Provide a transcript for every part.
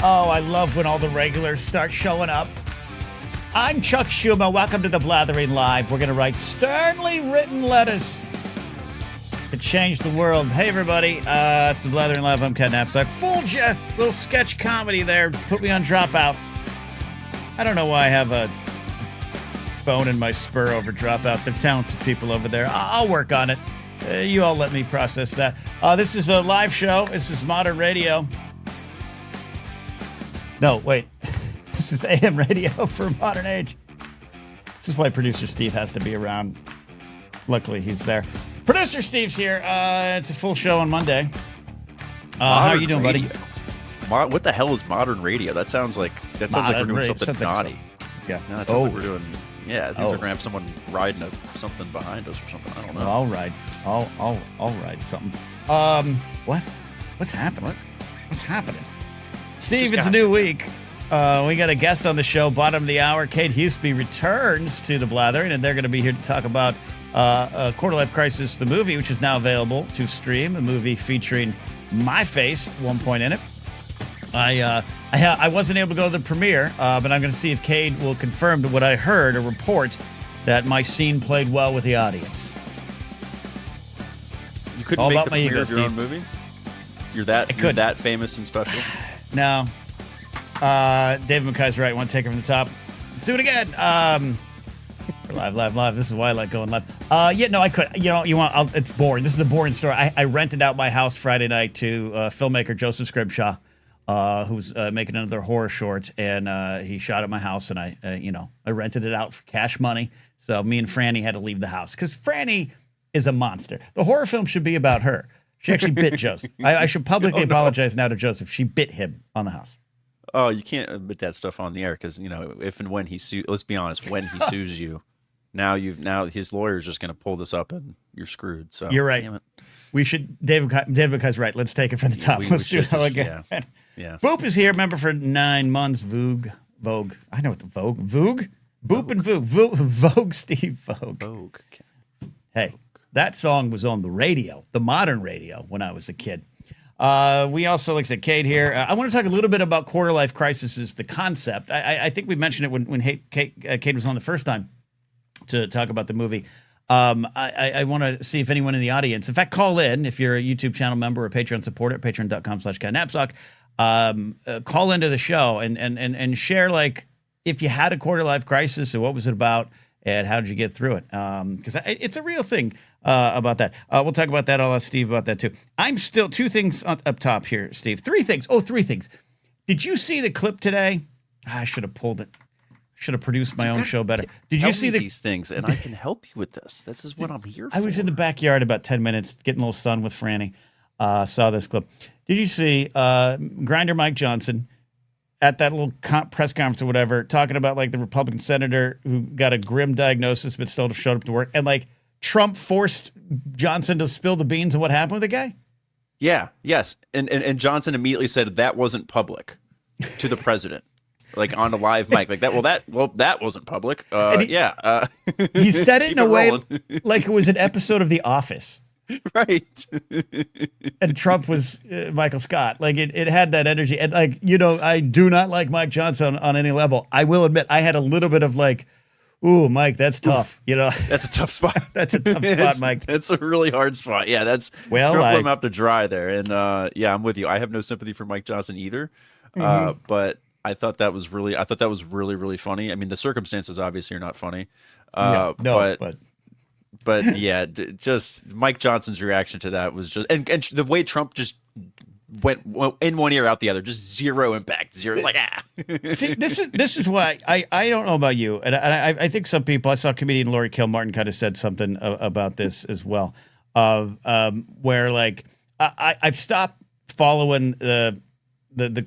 Oh, I love when all the regulars start showing up. I'm Chuck Schumer. Welcome to the Blathering Live. We're going to write sternly written letters to change the world. Hey, everybody. It's the Blathering Live. I'm Cade Napzok. Fooled you. Little sketch comedy there. Put me on Dropout. I don't know why I have a bone in my spur over Dropout. They're talented people over there. I'll work on it. You all let me process that. This is a live show. This is modern radio. No, wait. This is AM radio for modern age. This is why producer Steve has to be around. Luckily, he's there. Producer Steve's here. It's a full show on Monday. How are you doing, buddy? What the hell is modern radio? That sounds like we're doing something naughty. Yeah. No, that sounds like we're doing. Yeah, it seems like we're gonna have someone riding something behind us or something. I don't know. Well, I'll ride. I'll ride something. What? What's happening? What's happening? Steve, it's a new week. We got a guest on the show, bottom of the hour. Cade Huseby returns to the Blathering, and they're going to be here to talk about Quarter Life Crisis, the movie, which is now available to stream. A movie featuring my face, one point in it. I wasn't able to go to the premiere, but I'm going to see if Cade will confirm that what I heard, a report that my scene played well with the audience. You couldn't make the premiere of your own movie? You're that famous and special? No. David McKay's right. Want to take it from the top? Let's do it again. We're live. This is why I like going live. Yeah, no, I could. It's boring. This is a boring story. I rented out my house Friday night to filmmaker Joseph Scrimshaw, who's making another horror short, and he shot at my house, and I rented it out for cash money. So me and Franny had to leave the house because Franny is a monster. The horror film should be about her. She actually bit Joseph. I should publicly apologize now to Joseph. She bit him on the house. Oh, you can't admit that stuff on the air because if and when he let's be honest, when he sues you, now his lawyer's just going to pull this up and you're screwed. So you're right. We should. David McKay's right. Let's take it from the top. Let's do it again. Yeah. Boop is here. Member for 9 months. Vogue. I know what the Vogue. Vogue. Boop and Vogue. Vogue. Steve Vogue. Vogue. Hey. That song was on the radio, the modern radio, when I was a kid. We also, like I said, Cade here. I want to talk a little bit about Quarter Life Crisis, the concept. I think we mentioned it when Cade was on the first time to talk about the movie. I want to see if anyone in the audience, in fact, call in if you're a YouTube channel member or Patreon supporter, patreon.com/Napzok. Call into the show and share, like, if you had a Quarter Life Crisis or what was it about and how did you get through it? Because it's a real thing. About that. We'll talk about that. I'll ask Steve about that too. I'm still two things up top here, Steve. Three things. Did you see the clip today? I should have pulled it. Should have produced my own show better. Did you see these things? And I can help you with this. This is what I'm here for. I was in the backyard about 10 minutes, getting a little sun with Franny. Saw this clip. Did you see Grinder Mike Johnson at that little press conference or whatever, talking about like the Republican senator who got a grim diagnosis but still showed up to work, and like Trump forced Johnson to spill the beans of what happened with the guy? Yeah, yes. And Johnson immediately said that wasn't public to the president. Like on a live mic. Like that wasn't public. He said it in a way like it was an episode of The Office. Right. And Trump was Michael Scott. Like it had that energy. And like, I do not like Mike Johnson on any level. I will admit I had a little bit of like, ooh, Mike, that's tough. That's a tough spot. That's a tough spot, Mike. That's a really hard spot. Yeah, that's put him out to dry there. And I'm with you. I have no sympathy for Mike Johnson either. But I thought that was really, really funny. I mean, the circumstances obviously are not funny. But yeah, just Mike Johnson's reaction to that was just, and the way Trump just went in one ear out the other, just zero impact, like See, this is why I don't know about you, and I think some people, I saw comedian Laurie Kilmartin kind of said something about this as well, where like I've stopped following the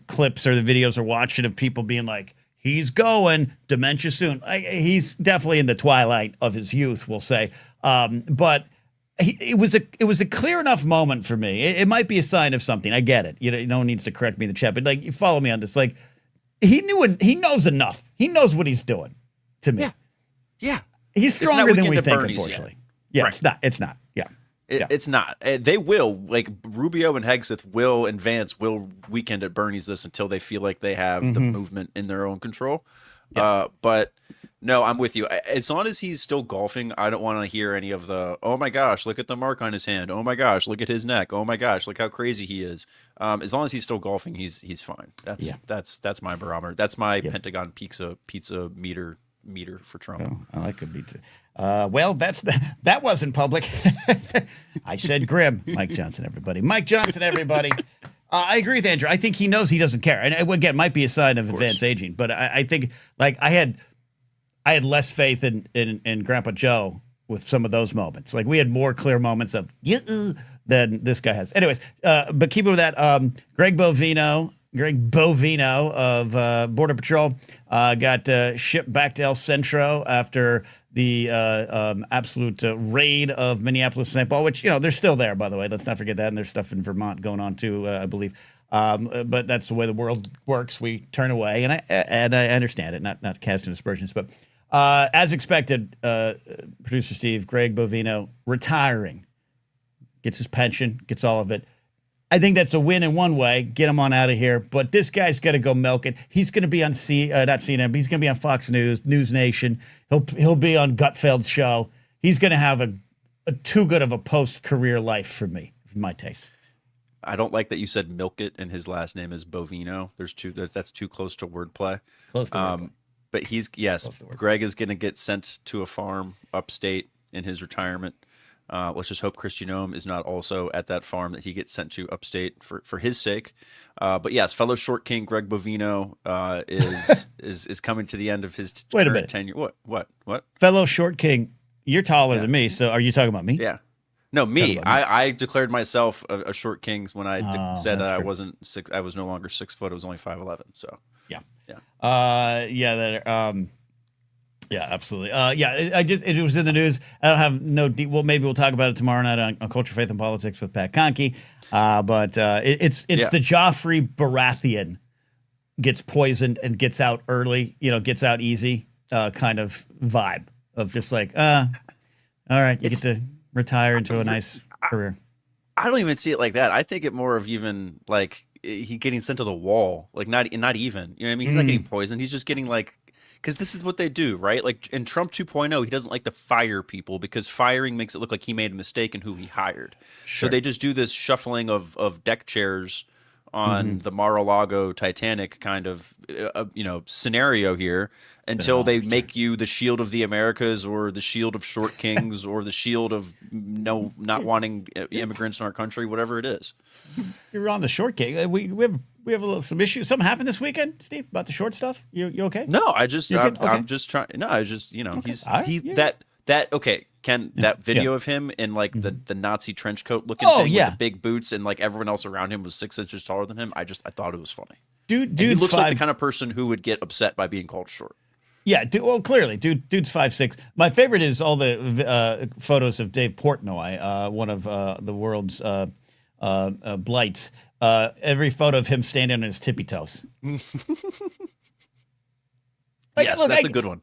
clips or the videos or watching of people being like, he's going dementia soon. He's definitely in the twilight of his youth, we'll say, but. It was a clear enough moment for me. It might be a sign of something. I get it. No one needs to correct me in the chat, but like, you follow me on this. Like, he knows enough. He knows what he's doing. To me, yeah. He's stronger than we think. Unfortunately, yeah. Right. It's not. Yeah. It's not. They will, like Rubio and Hegseth and Vance will weekend at Bernie's this until they feel like they have the movement in their own control. But no, I'm with you. As long as he's still golfing, I don't want to hear any of the, oh my gosh, look at the mark on his hand. Oh my gosh, look at his neck. Oh my gosh, look how crazy he is. As long as he's still golfing, he's fine. That's my barometer. That's my Pentagon pizza meter for Trump. Oh, I like a pizza. Well, that wasn't public. I said grim. Mike Johnson, everybody. Mike Johnson, everybody. I agree with Andrew. I think he knows he doesn't care, and again, might be a sign of advanced aging. But I think like I had less faith in Grandpa Joe with some of those moments. Like we had more clear moments of than this guy has. Anyways, but keep it with that. Greg Bovino of Border Patrol got shipped back to El Centro after the absolute raid of Minneapolis, St. Paul, which, they're still there, by the way. Let's not forget that. And there's stuff in Vermont going on, too, I believe. But that's the way the world works. We turn away, and I understand it, not casting aspersions. But as expected, producer Steve, Greg Bovino, retiring, gets his pension, gets all of it. I think that's a win in one way. Get him on out of here. But this guy's got to go milk it. He's going to be on not CNN, but he's going to be on Fox News, News Nation. He'll be on Gutfeld's show. He's going to have a too good of a post-career life for me, for my taste. I don't like that you said milk it and his last name is Bovino. That's too close to wordplay. Close to wordplay. But Greg is going to get sent to a farm upstate in his retirement. Let's just hope Christian Ohm is not also at that farm that he gets sent to upstate for his sake. But yes, fellow short king Greg Bovino is coming to the end of his current tenure. What? Fellow short king, you're taller than me, so are you talking about me? Yeah. No, me. I declared myself a short king when I said I wasn't 6. I was no longer 6 foot. I was only 5'11". So yeah. Yeah, absolutely. It was in the news. I don't have no deep. Well, maybe we'll talk about it tomorrow night on Culture, Faith, and Politics with Pat Conkey. But it's the Joffrey Baratheon gets poisoned and gets out early. Gets out easy kind of vibe of just like, all right, you get to retire into a nice career. I don't even see it like that. I think it more of even like he getting sent to the wall. Like not even. You know what I mean? He's not getting poisoned. He's just getting like. Because this is what they do, right? Like in Trump 2.0, he doesn't like to fire people because firing makes it look like he made a mistake in who he hired. Sure. So they just do this shuffling of deck chairs on the Mar-a-Lago Titanic kind of scenario here until they make you the shield of the Americas or the shield of short kings or the shield of not wanting immigrants in our country, whatever it is. You're on the short king. We have some issues. Something happened this weekend, Steve, about the short stuff. You okay? No, I'm just trying. No, I just okay. Ken, that video of him in like the Nazi trench coat looking thing with the big boots and like everyone else around him was 6 inches taller than him. I thought it was funny. Dude, he looks like the kind of person who would get upset by being called short. Yeah, clearly, dude's 5'6". My favorite is all the photos of Dave Portnoy, one of the world's blights. Every photo of him standing on his tippy toes. That's a good one.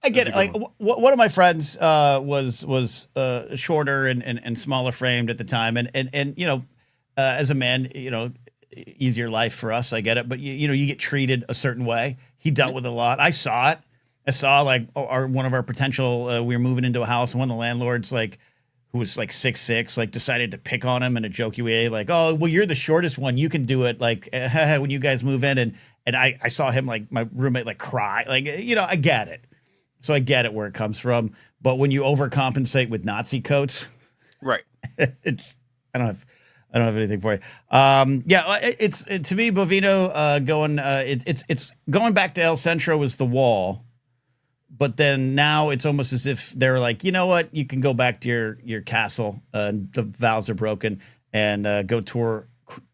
I get it. Like one of my friends was shorter and smaller framed at the time, and as a man, easier life for us. I get it, but you get treated a certain way. He dealt with it a lot. I saw it. I saw like one of our potential. We were moving into a house, and one of the landlords who was like 6'6", decided to pick on him in a jokey way, like, oh, well, you're the shortest one, you can do it, like when you guys move in, and I saw him, like my roommate, cry, I get it. So I get it where it comes from, but when you overcompensate with Nazi coats, right? I don't have anything for you. It's to me, Bovino going. It's going back to El Centro was the wall. But then now it's almost as if they're like, you know what? You can go back to your castle. The vows are broken, and go tour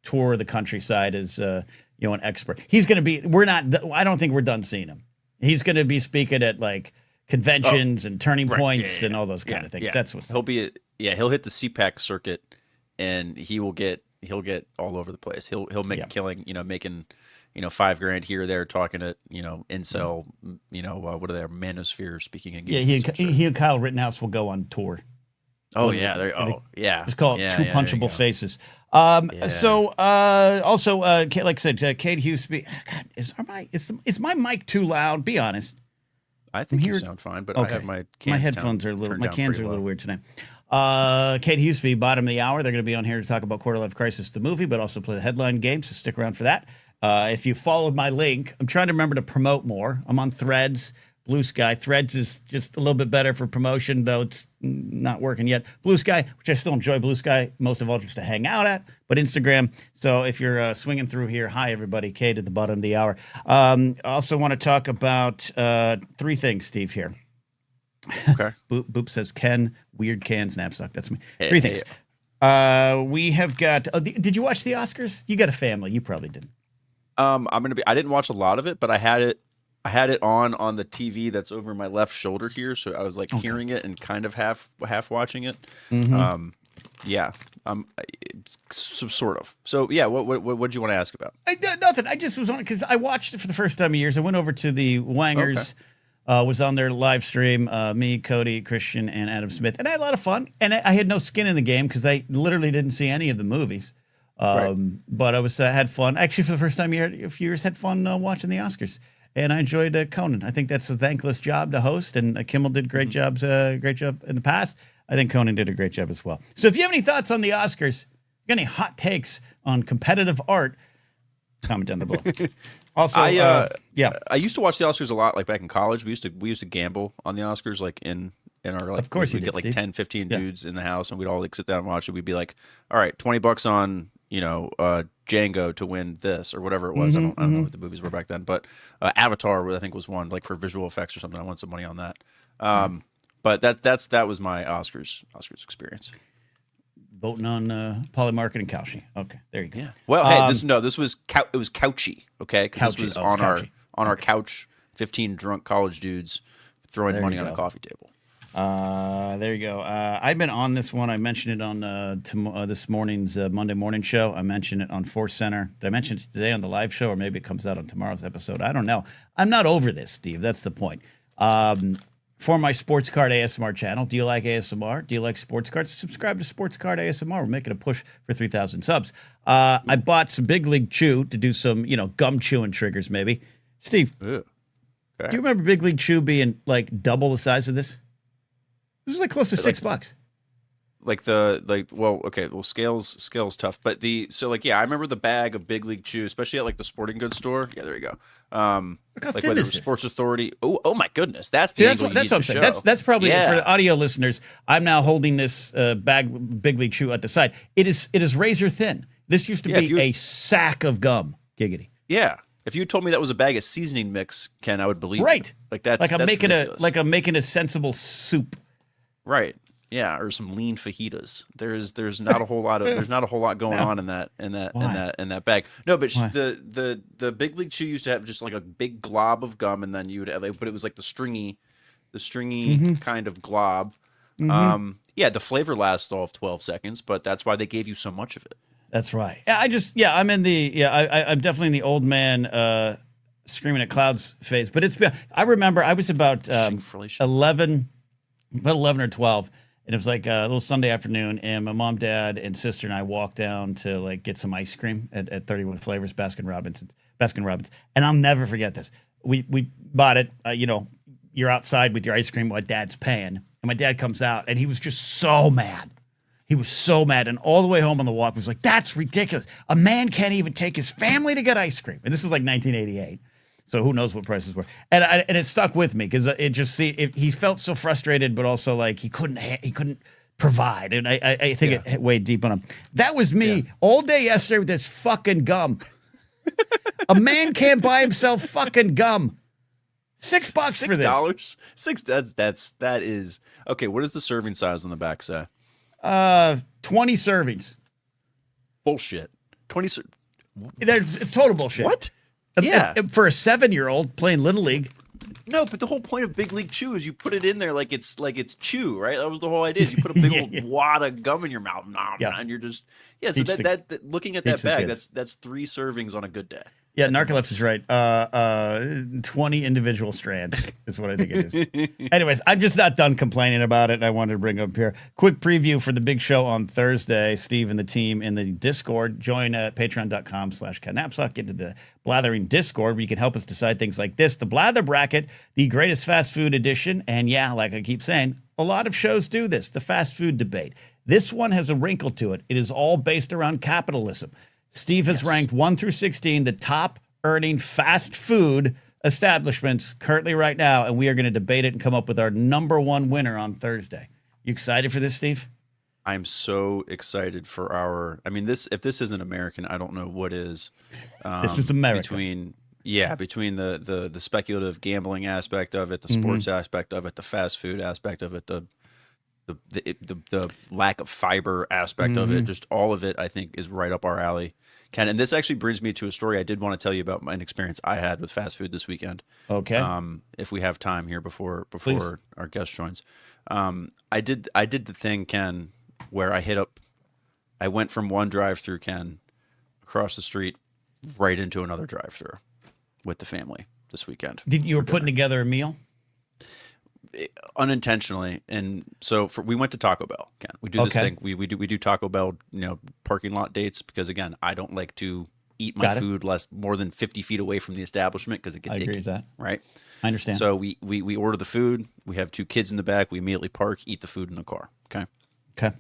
the countryside as an expert. He's going to be. I don't think we're done seeing him. He's going to be speaking at conventions and turning points and all those kind of things. Yeah. That's what he'll be. He'll hit the CPAC circuit, and he'll get all over the place. He'll make a killing. Making. $5,000 here or there, talking at incel, what are they, manosphere speaking engagements. Yeah, he and Kyle Rittenhouse will go on tour. Oh yeah, yeah. It's called Two Punchable Faces. So also, like I said, Cade Huseby. God, is my mic too loud? Be honest. I think you sound fine, but I have my headphones are a little, my cans are a little weird tonight. Cade Huseby, bottom of the hour. They're going to be on here to talk about Quarter Life Crisis, the movie, but also play the headline game. So stick around for that. If you followed my link, I'm trying to remember to promote more. I'm on Threads. Blue Sky. Threads is just a little bit better for promotion, though it's not working yet. Blue Sky, which I still enjoy Blue Sky, most of all just to hang out at, but Instagram. So if you're swinging through here, hi, everybody. Cade at the bottom of the hour. I also want to talk about 3 things, Steve, here. Okay. Boop says Ken, weird cans, Napzok. That's me. Hey, 3 things. We have got, did you watch the Oscars? You got a family. You probably didn't. I didn't watch a lot of it, but I had it on the TV that's over my left shoulder here, so I was like hearing it and kind of half watching it. Yeah, sort of. So yeah, what did you want to ask about? Nothing. I just was on it because I watched it for the first time in years. I went over to the Wangers, was on their live stream. Me, Cody, Christian, and Adam Smith, and I had a lot of fun. And I had no skin in the game because I literally didn't see any of the movies. But I was had fun. Actually, for the first time in a few years, had fun watching the Oscars. And I enjoyed Conan. I think that's a thankless job to host, and Kimmel did great job in the past. I think Conan did a great job as well. So if you have any thoughts on the Oscars, got any hot takes on competitive art, comment down below. Also, I used to watch the Oscars a lot, like back in college. We used to gamble on the Oscars, like in our like. Of course, we'd get like 10, 15 dudes in the house, and we'd all like sit down and watch it. We'd be like, all right, $20 on Django to win this or whatever it was. I don't know what the movies were back then, but Avatar I think was one, like for visual effects or something. I won some money on that. But that was my Oscars experience. Voting on Polymarket and Cauchy. Okay, there you go. Yeah. Well, hey, this was Couchy, okay? Because this was on our couch, 15 drunk college dudes throwing money on a coffee table. There you go. I've been on this one. I mentioned it on this morning's Monday morning show. I mentioned it on Force Center. Did I mention it today on the live show, or maybe it comes out on tomorrow's episode? I don't know. I'm not over this, Steve. That's the point. For my Sports Card ASMR channel, do you like ASMR? Do you like sports cards? Subscribe to Sports Card ASMR. We're making a push for 3,000 subs. I bought some Big League Chew to do some, gum chewing triggers, maybe. Steve, do you remember Big League Chew being like double the size of this? This is like close to $6. Scale's tough, but I remember the bag of Big League Chew, especially at like the sporting goods store. Yeah, there you go. Look how like thin whether this is. Sports Authority. Oh my goodness, that's what I'm saying. That's probably for the audio listeners. I'm now holding this bag Big League Chew at the side. It is razor thin. This used to be a sack of gum. Giggity. Yeah. If you told me that was a bag of seasoning mix, Ken, I would believe you. Right. That's ridiculous. I'm making a sensible soup. Right. Yeah, or some lean fajitas. There's not a whole lot going on in that bag. No, but the Big League Chew used to have just like a big glob of gum, and then you would have, but it was like the stringy kind of glob. The flavor lasts all of 12 seconds, but that's why they gave you so much of it. That's right. I'm definitely in the old man screaming at clouds phase. But I remember I was about 11 or 12. And it was like a little Sunday afternoon, and my mom, dad, and sister and I walked down to like get some ice cream at 31 Flavors, Baskin Robbins. And I'll never forget this. We bought it. You're outside with your ice cream while dad's paying, and my dad comes out, and he was just so mad. He was so mad, and all the way home on the walk was like, "That's ridiculous. A man can't even take his family to get ice cream." And this is like 1988. So who knows what prices were, and it stuck with me because he felt so frustrated, but also like he couldn't provide, and I think it weighed deep on him. That was me all day yesterday with this fucking gum. A man can't buy himself fucking gum. $6 for this. $6. That is okay. What is the serving size on the back say? 20 servings. Bullshit. 20. There's total bullshit. What? Yeah, for a 7-year-old playing Little League. No, but the whole point of Big League Chew is you put it in there like it's chew, right? That was the whole idea. You put a big old wad of gum in your mouth, and you're just So that looking at that bag, that's 3 servings on a good day. Yeah, narcolepsy is right. 20 individual strands is what I think it is. Anyways, I'm just not done complaining about it. I wanted to bring up here. Quick preview for the big show on Thursday. Steve and the team in the Discord. Join at patreon.com/Napzok. Get to the Blathering Discord where you can help us decide things like this. The Blather Bracket, the greatest fast food edition. And yeah, like I keep saying, a lot of shows do this, the fast food debate. This one has a wrinkle to it. It is all based around capitalism. Steve has ranked 1 through 16 the top earning fast food establishments currently right now, and we are going to debate it and come up with our number one winner on Thursday. You excited for this, Steve? I'm so excited for our. I mean, if this isn't American, I don't know what is. This is America. Between the speculative gambling aspect of it, the sports aspect of it, the fast food aspect of it, the lack of fiber aspect of it, just all of it, I think, is right up our alley. Ken, and this actually brings me to a story I did want to tell you about an experience I had with fast food this weekend. Okay. If we have time here before Please. Our guest joins. I did the thing, Ken, where I went from one drive-through, Ken, across the street right into another drive-through with the family this weekend. You were putting together a meal? Unintentionally, and so we went to Taco Bell. Ken, we do this thing. We do Taco Bell, parking lot dates, because again, I don't like to eat my food more than 50 feet away from the establishment because it gets icky. I agree with that. Right. I understand. So we order the food. We have 2 kids in the back. We immediately park, eat the food in the car. Okay. Okay.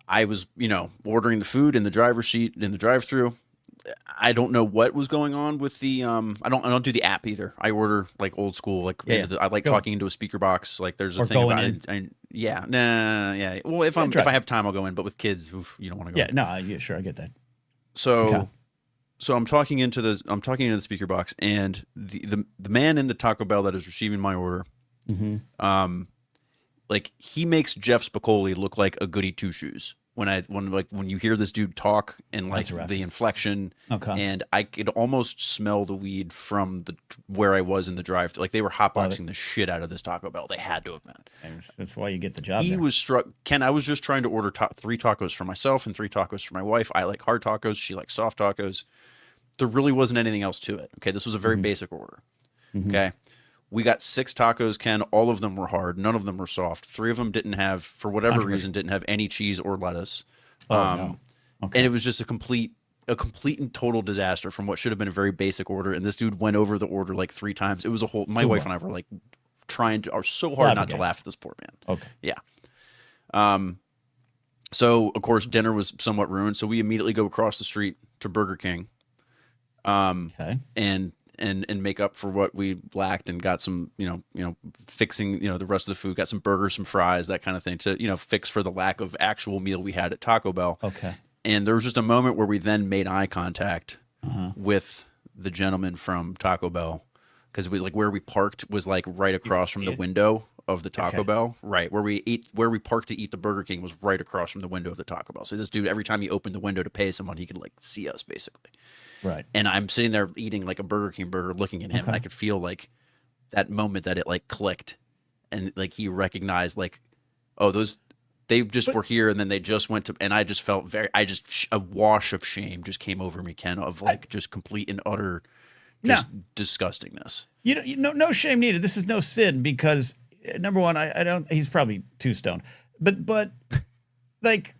I was, ordering the food in the driver's seat in the drive-through. I don't know what was going on with the I don't do the app either. I order like old school, like I like talking into a speaker box. Like there's a thing about it. Well, if I have time, I'll go in. But with kids, you don't want to go. Yeah, no, sure, I get that. So I'm talking into the speaker box, and the man in the Taco Bell that is receiving my order, like he makes Jeff Spicoli look like a goody two shoes. When you hear this dude talk and like the inflection, and I could almost smell the weed from where I was in the drive. Like they were hotboxing the shit out of this Taco Bell. They had to have been. That's why you get the job. He was struck. Ken, I was just trying to order 3 tacos for myself and 3 tacos for my wife. I like hard tacos. She likes soft tacos. There really wasn't anything else to it. Okay, this was a very basic order. Okay. We got 6 tacos, Ken. All of them were hard. None of them were soft. 3 of them didn't have, for whatever reason, didn't have any cheese or lettuce. And it was just a complete and total disaster from what should have been a very basic order. And this dude went over the order like 3 times. It was a whole. My wife and I were like are so hard not to laugh at this poor man. Okay. Yeah. So of course dinner was somewhat ruined. So we immediately go across the street to Burger King. And make up for what we lacked, and got some, fixing, the rest of the food, got some burgers, some fries, that kind of thing to, fix for the lack of actual meal we had at Taco Bell. Okay. And there was just a moment where we then made eye contact with the gentleman from Taco Bell, because where we parked was like right across from the window of the Taco Bell, right where we parked to eat the Burger King was right across from the window of the Taco Bell. So this dude, every time he opened the window to pay someone, he could like see us basically. Right. And I'm sitting there eating like a Burger King burger, looking at him, and I could feel like that moment that it like clicked, and like he recognized like, oh, they just were here, and then they just went to, and I just felt a wash of shame just came over me, Ken, of like just complete and utter disgustingness. No shame needed. This is no sin, because number one, I don't. He's probably too stoned, but like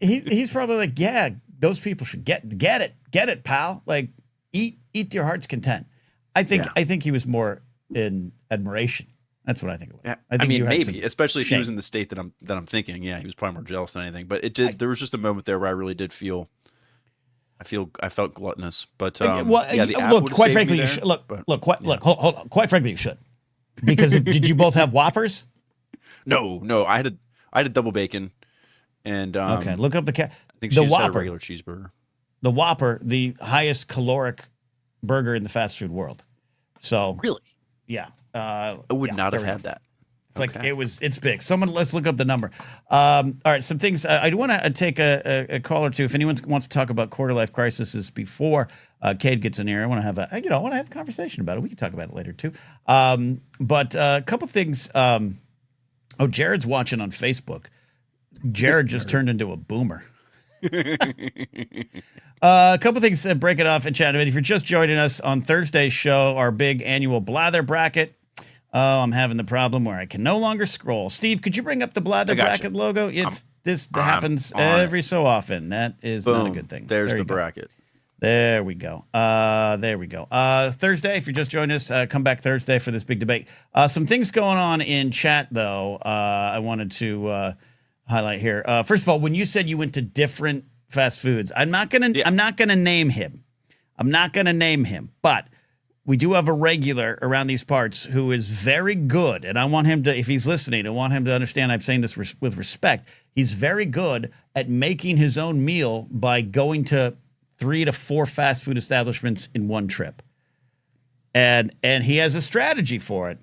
he's probably like, yeah, those people should get it, pal. Like eat to your heart's content. I think he was more in admiration. That's what I think it was. Yeah. I mean, maybe, especially if he was in the state that I'm thinking. Yeah, he was probably more jealous than anything. But there was just a moment there where I really did feel. I felt gluttonous. But the app quite frankly, you should. Hold on. Quite frankly, you should. Because did you both have Whoppers? No. I had a double bacon. And okay, look up I think she just had a regular cheeseburger. The Whopper, the highest caloric burger in the fast food world. So really, yeah, I would not have had that. It's like it's big. Let's look up the number. All right, some things I do want to take a call or two. If anyone wants to talk about quarter life crises before Cade gets in here, I want to have a conversation about it. We can talk about it later too. But a couple things. Jared's watching on Facebook. Jared just turned into a boomer. A couple things to break it off in chat. If you're just joining us on Thursday's show, our big annual Blather bracket. I'm having the problem where I can no longer scroll. Steve, could you bring up the Blather bracket logo? This happens every so often. That is not a good thing. There's the bracket. There we go. There we go. Thursday, if you're just joining us, come back Thursday for this big debate. Some things going on in chat, though, I wanted to highlight here. First of all, when you said you went to different fast foods, I'm not gonna name him. I'm not gonna name him, but we do have a regular around these parts who is very good, and I want him to, if he's listening, I want him to understand I'm saying this with respect. He's very good at making his own meal by going to 3 to 4 fast food establishments in one trip. And he has a strategy for it.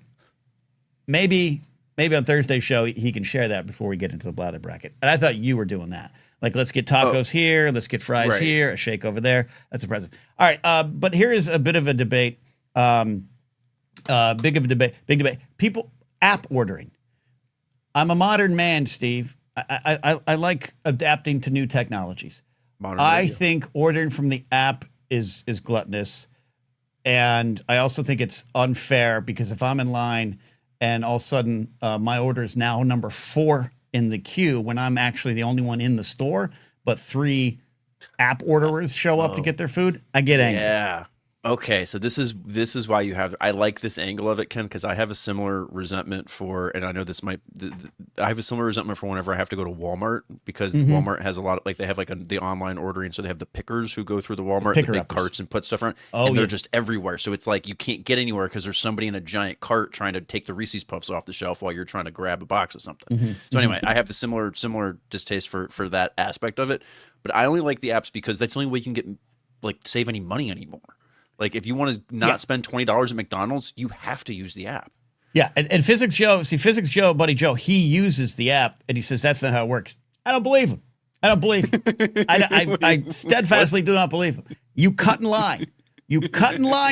Maybe on Thursday's show, he can share that before we get into the Blather bracket. And I thought you were doing that. Like, let's get tacos here, let's get fries here, a shake over there. That's impressive. All right, but here is a bit of a debate. Big debate. People, app ordering. I'm a modern man, Steve. I like adapting to new technologies. I think ordering from the app is gluttonous. And I also think it's unfair because if I'm in line and all of a sudden my order is now number 4 in the queue when I'm actually the only one in the store, but 3 app orderers show up to get their food, I get angry. Yeah. Okay, so this is why you have. I like this angle of it, Ken, because I have a similar resentment for, and I know this might. I have a similar resentment for whenever I have to go to Walmart because Walmart has a lot of, like, they have like the online ordering, so they have the pickers who go through the Walmart, the big carts and put stuff around, and they're just everywhere. So it's like you can't get anywhere because there's somebody in a giant cart trying to take the Reese's Puffs off the shelf while you're trying to grab a box of something. So anyway, I have the similar distaste for that aspect of it, but I only like the apps because that's the only way you can get save any money anymore. Like, if you want to not spend $20 at McDonald's, you have to use the app. Yeah, and Physics Joe, Buddy Joe, he uses the app, and he says that's not how it works. I don't believe him. I steadfastly do not believe him. You cut in line.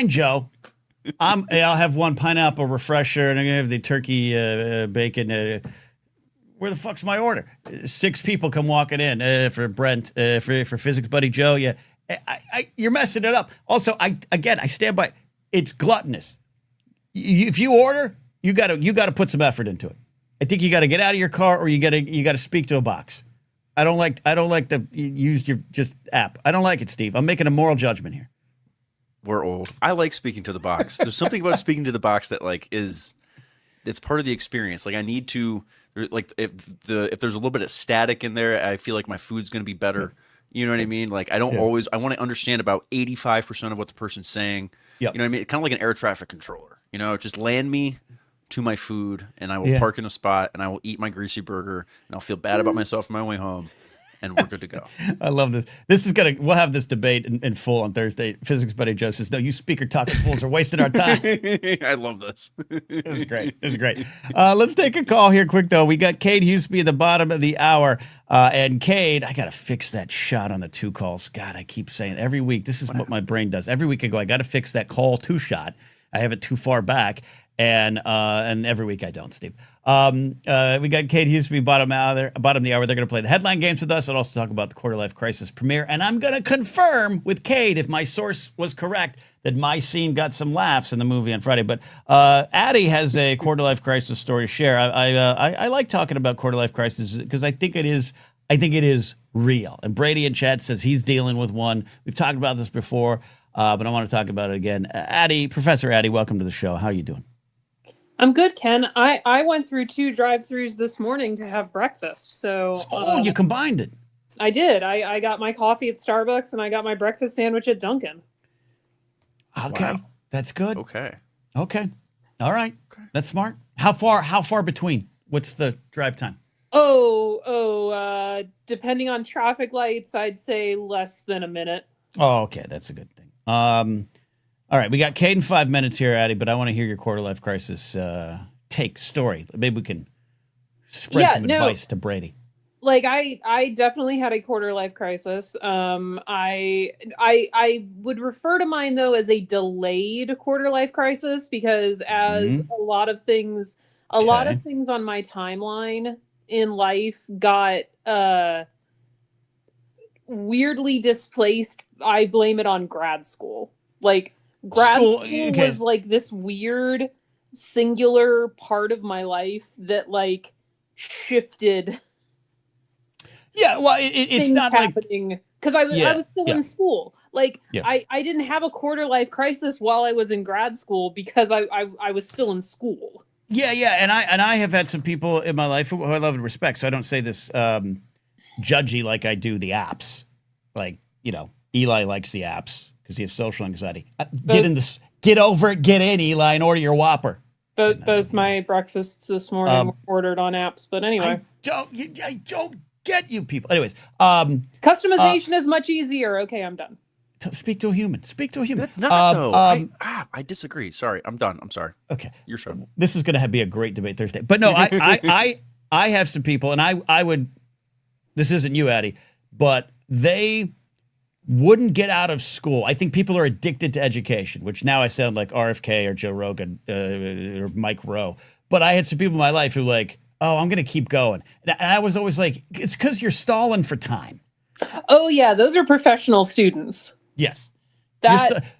Joe. I'll have 1 pineapple refresher, and I'm going to have the turkey bacon. Where the fuck's my order? 6 people come walking in for Brent, for Physics Buddy Joe, yeah. You're messing it up. Also, I stand by. It's gluttonous. If you order, you got to put some effort into it. I think you got to get out of your car, or you got to speak to a box. I don't like the use your just app. I don't like it, Steve. I'm making a moral judgment here. We're old. I like speaking to the box. There's something about speaking to the box that it's part of the experience. Like, I need to, like, if there's a little bit of static in there, I feel like my food's going to be better. You know what I mean? Like, I don't always, I want to understand about 85% of what the person's saying. Yep. You know what I mean? Kind of like an air traffic controller, just land me to my food and I will park in a spot and I will eat my greasy burger and I'll feel bad about myself on my way home and we're good to go. I love this. We'll have this debate in full on Thursday. Physics Buddy Joe says, no, you speaker talking fools are wasting our time. I love this. This is great. Let's take a call here quick, though. We got Cade Huseby at the bottom of the hour. And Cade, I got to fix that shot on the 2 calls. God, I keep saying every week, this is what my brain does. Every week I go, I got to fix that call 2 shot. I have it too far back. And every week I don't, Steve. We got Cade Huseby bottom of the hour. They're going to play the headline games with us and also talk about the Quarter Life Crisis premiere. And I'm going to confirm with Cade, if my source was correct, that my scene got some laughs in the movie on Friday. But Addie has a Quarter Life Crisis story to share. I like talking about Quarter Life Crisis because I think it is real. And Brady in chat says he's dealing with one. We've talked about this before, but I want to talk about it again. Professor Addie, welcome to the show. How are you doing? I'm good, Ken. I went through 2 drive-thrus this morning to have breakfast. So you combined it. I did. I got my coffee at Starbucks and I got my breakfast sandwich at Dunkin'. Okay. Wow. That's good. Okay. All right. Okay. That's smart. How far between? What's the drive time? Depending on traffic lights, I'd say less than a minute. Oh, okay. That's a good thing. All right, we got Cade in 5 minutes here, Addie, but I want to hear your Quarter Life Crisis story. Maybe we can spread some advice to Brady. Like, I definitely had a quarter life crisis. I would refer to mine, though, as a delayed quarter life crisis because as a lot of things on my timeline in life got weirdly displaced. I blame it on grad school. Like grad school was like this weird singular part of my life that like shifted. Yeah, well, it's not happening because I was still in school. Like I didn't have a quarter life crisis while I was in grad school because I was still in school. Yeah, and I have had some people in my life who I love and respect. So I don't say this judgy like I do the apps. Like, you know, Eli likes the apps because he has social anxiety. Get over it, get in, Eli, and order your Whopper. Both my breakfasts this morning were ordered on apps, but anyway. I don't get you people. Anyways, customization is much easier. Okay, I'm done. Speak to a human. Speak to a human. That's not though. I disagree. Sorry, I'm done. I'm sorry. Okay, your show. This is going to be a great debate Thursday. But no, I have some people, and I would. This isn't you, Addie, but they wouldn't get out of school. I think people are addicted to education, which now I sound like RFK or Joe Rogan or Mike Rowe. But I had some people in my life who like, oh, I'm going to keep going, and I was always like, it's because you're stalling for time. Oh yeah, those are professional students. Yes.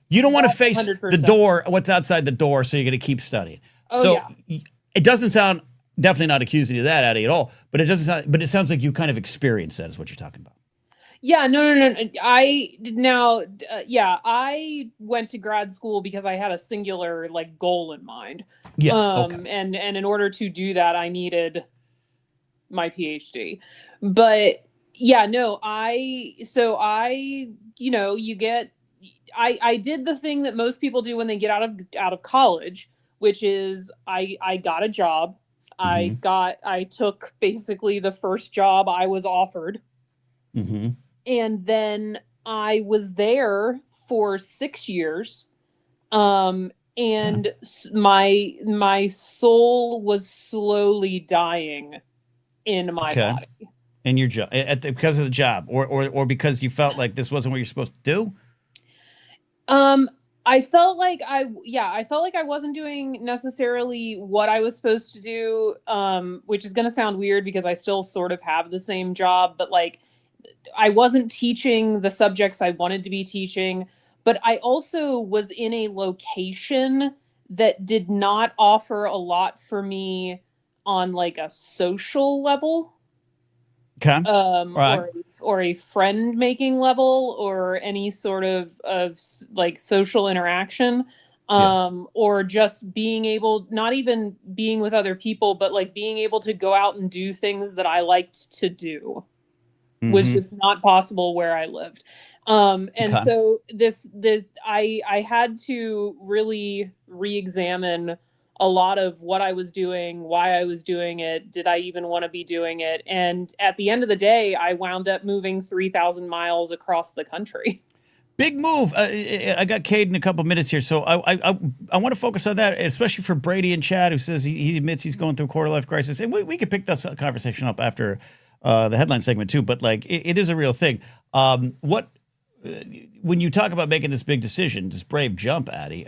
You don't want to face 100%. The door, what's outside the door, so you're going to keep studying. Oh, so it doesn't sound, definitely not accusing you of that, Addie, at all, but it sounds like you kind of experienced that is what you're talking about. Yeah, no. I went to grad school because I had a singular like goal in mind. Yeah. Okay. And in order to do that, I needed my PhD. But yeah, no, I did the thing that most people do when they get out of college, which is I got a job. Mm-hmm. I took basically the first job I was offered. Mm-hmm. And then I was there for 6 years. And my soul was slowly dying in my body. In your job, because of the job, or because you felt like this wasn't what you're supposed to do? I felt like I wasn't doing necessarily what I was supposed to do, which is going to sound weird because I still sort of have the same job, but like I wasn't teaching the subjects I wanted to be teaching, but I also was in a location that did not offer a lot for me on like a social level. Okay. Right. or a friend making level or any sort of like social interaction, or just being able, not even being with other people, but like being able to go out and do things that I liked to do was just not possible where I lived. So I had to really re-examine a lot of what I was doing, why I was doing it, did I even want to be doing it? And at the end of the day, I wound up moving 3,000 miles across the country. Big move. I got Cade in a couple minutes here, so I want to focus on that, especially for Brady and Chad, who says he admits he's going through a quarter life crisis. And we could pick this conversation up after the headline segment too, but like it is a real thing. When you talk about making this big decision, this brave jump, Addie,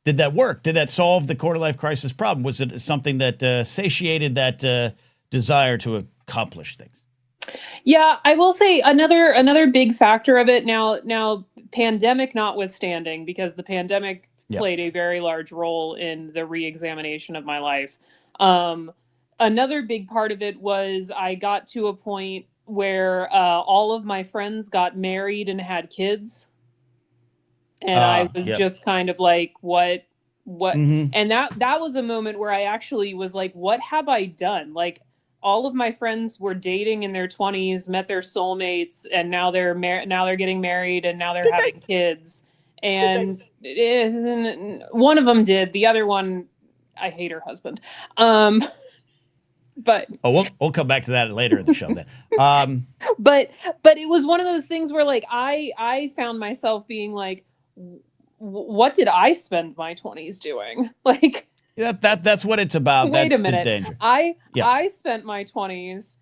did that work? Did that solve the quarter life crisis problem? Was it something that satiated that desire to accomplish things? Yeah, I will say another big factor of it now pandemic notwithstanding, because the pandemic played a very large role in the re-examination of my life. Another big part of it was I got to a point where all of my friends got married and had kids. And I was just kind of like, what, and that was a moment where I actually was like, what have I done? Like all of my friends were dating in their 20s, met their soulmates, and now they're getting married, and now they're having kids. And one of them did. The other one, I hate her husband. But we'll come back to that later in the show then. But it was one of those things where like I found myself being like, what did I spend my 20s doing? Like that's what it's about. Wait that's a minute. The danger. I spent my 20s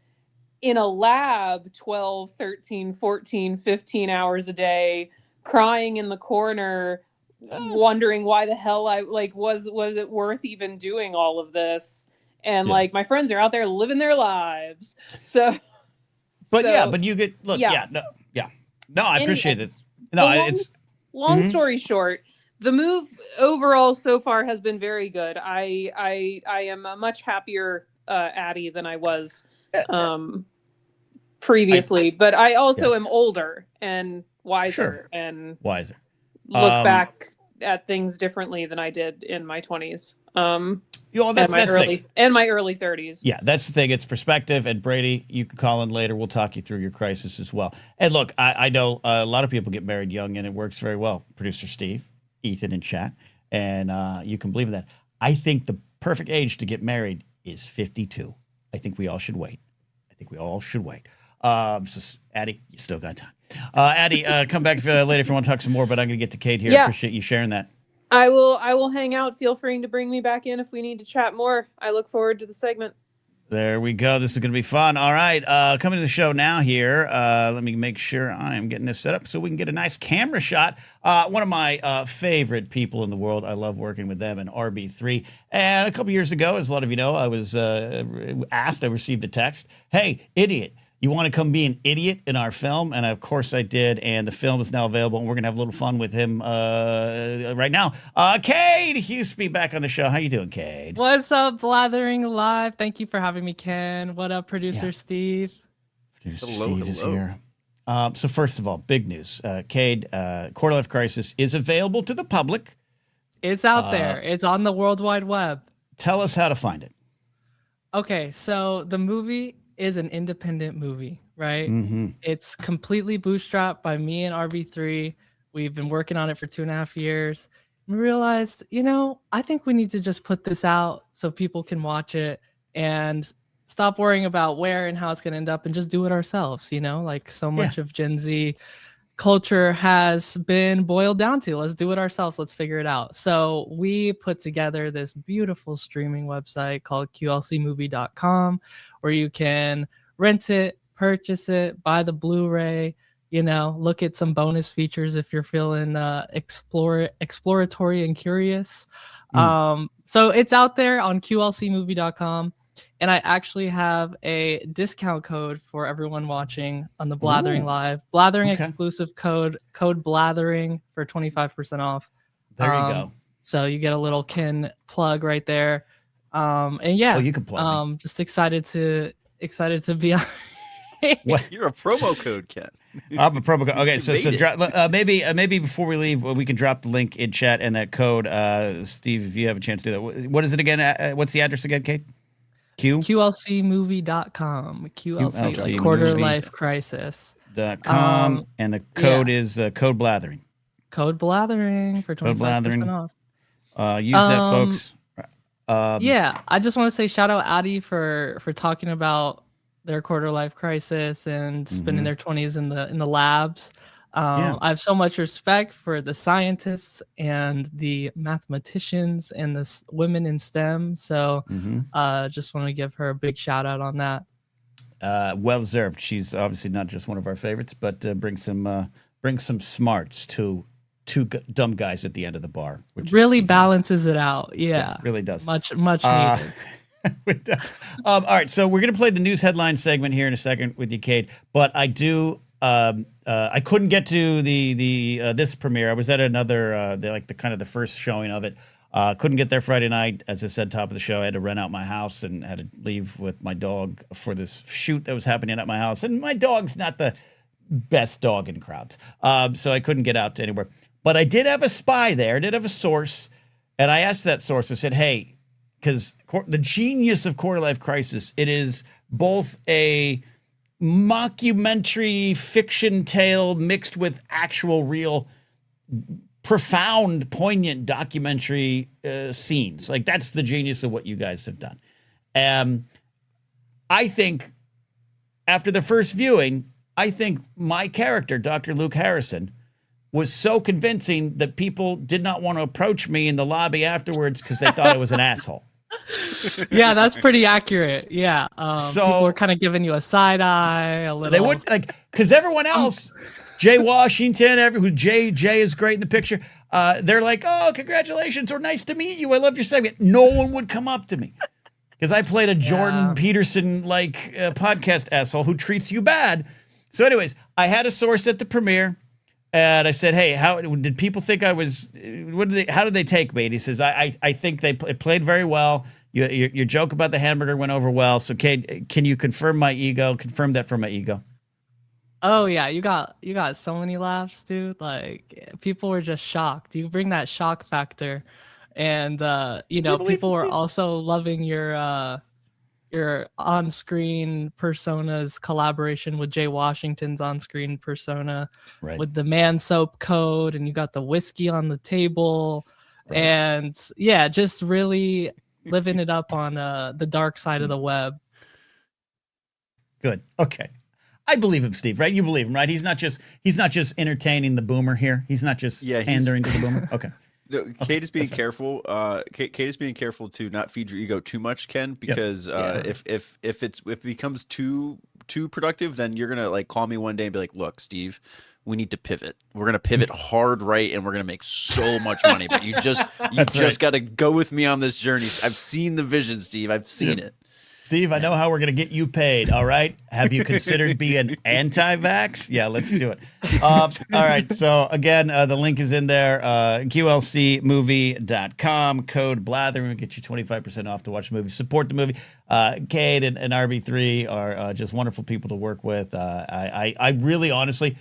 in a lab 12, 13, 14, 15 hours a day, crying in the corner, wondering why the hell I like was it worth even doing all of this? And like my friends are out there living their lives. So But yeah, but you get look. Yeah, no, I appreciate it. No, it's long story short. The move overall so far has been very good. I am a much happier Addie than I was previously, but I also am older and wiser and wiser. Look back at things differently than I did in my 20s. That's my early 30s. Yeah, that's the thing. It's perspective. And Brady, you can call in later. We'll talk you through your crisis as well. And look, I know a lot of people get married young, and it works very well. Producer Steve, Ethan in chat, and you can believe in that. I think the perfect age to get married is 52. I think we all should wait. So Addie, you still got time. Addie, come back later if you want to talk some more, but I'm going to get to Cade here. I appreciate you sharing that. I will hang out. Feel free to bring me back in if we need to chat more. I look forward to the segment. There we go. This is going to be fun. All right. Coming to the show now here. Let me make sure I am getting this set up so we can get a nice camera shot. One of my favorite people in the world. I love working with them in RB3. And a couple years ago, as a lot of you know, I was asked, I received a text, hey, idiot, you want to come be an idiot in our film? And of course I did. And the film is now available. And we're going to have a little fun with him right now. Cade Huseby back on the show. How you doing, Cade? What's up, Blathering Live? Thank you for having me, Ken. What up, Producer Steve? Producer Steve is here. So first of all, big news. Cade, Quarter Life Crisis is available to the public. It's out there. It's on the World Wide Web. Tell us how to find it. Okay, so the movie is an independent movie, right? Mm-hmm. It's completely bootstrapped by me and RB3. We've been working on it for 2.5 years. We realized, I think we need to just put this out so people can watch it and stop worrying about where and how it's going to end up and just do it ourselves, like so much of Gen Z culture has been boiled down to. Let's do it ourselves. Let's figure it out. So we put together this beautiful streaming website called qlcmovie.com where you can rent it, purchase it, buy the Blu-ray, look at some bonus features if you're feeling exploratory and curious. So it's out there on qlcmovie.com. And I actually have a discount code for everyone watching on the Blathering Live. Blathering exclusive code Blathering for 25% off. There you go. So you get a little Ken plug right there. And yeah, you can plug just excited to be on. What? You're a promo code, Ken. I'm a promo code. Okay, so maybe before we leave, we can drop the link in chat and that code. Steve, if you have a chance to do that. What is it again? What's the address again, Kate? qlcmovie.com. QLC, like Quarter Life Crisis. .com, and the code is Code Blathering. Code Blathering for 25% off. Use that, folks. I just want to say shout out Addie for talking about their Quarter Life Crisis and spending their 20s in the labs. I have so much respect for the scientists and the mathematicians and the women in STEM. So just want to give her a big shout out on that. Well deserved. She's obviously not just one of our favorites, but bring some smarts to two dumb guys at the end of the bar. Which really balances it out. Yeah, it really does. Much needed. All right, so we're gonna play the news headline segment here in a second with you, Cade. But I do. I couldn't get to the this premiere. I was at another the first showing of it. Couldn't get there Friday night. As I said, top of the show, I had to rent out my house and had to leave with my dog for this shoot that was happening at my house. And my dog's not the best dog in crowds, so I couldn't get out to anywhere. But I did have a spy there. I did have a source, and I asked that source. I said, "Hey, because the genius of Quarter Life Crisis, it is both a mockumentary fiction tale mixed with actual real profound poignant documentary scenes. Like that's the genius of what you guys have done. I think after the first viewing, I think my character, Dr. Luke Harrison, was so convincing that people did not want to approach me in the lobby afterwards because they thought I was an asshole. Yeah, that's pretty accurate. Yeah. So people were kind of giving you a side eye, a little. They would because everyone else, Jay Washington, Jay is great in the picture. They're like, "Oh, congratulations," or "Nice to meet you. I loved your segment." No one would come up to me. because I played a Jordan Peterson like podcast asshole who treats you bad. So anyways, I had a source at the premiere. And I said, hey, how did people think I was, how did they take me? And he says, I think they played very well. Your joke about the hamburger went over well. So Cade, can you confirm that for my ego? Oh yeah, you got so many laughs, dude. Like people were just shocked. You bring that shock factor. And people were also loving your on-screen persona's collaboration with Jay Washington's on-screen persona, with the man soap code, and you got the whiskey on the table, and yeah, just really living it up on the dark side of the web. Good. Okay. I believe him, Steve, right? You believe him, right? He's not just entertaining the boomer here. He's not just pandering to the boomer. Okay. No, Cade is being careful. Cade is being careful to not feed your ego too much, Ken, because if it becomes too productive, then you're gonna like call me one day and be like, "Look, Steve, we need to pivot. We're gonna pivot hard, right? And we're gonna make so much money. But you just got to go with me on this journey. I've seen the vision, Steve. I've seen it." Steve, I know how we're going to get you paid, all right? Have you considered being anti-vax? Yeah, let's do it. All right, so again, the link is in there, qlcmovie.com, code Blathering will get you 25% off to watch the movie. Support the movie. Cade and RB3 are just wonderful people to work with. I really honestly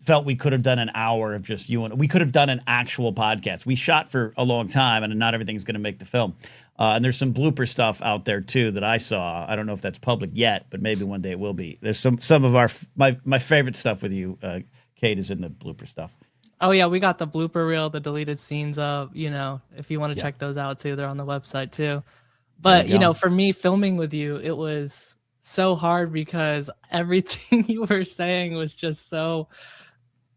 felt we could have done an hour of just you and we could have done an actual podcast. We shot for a long time, and not everything's going to make the film. And there's some blooper stuff out there too that I saw. I don't know if that's public yet, but maybe one day it will be. There's some of my favorite stuff with you, Cade, is in the blooper stuff. Oh yeah, we got the blooper reel, the deleted scenes up. If you want to check those out too, they're on the website too. But for me, filming with you, it was so hard because everything you were saying was just so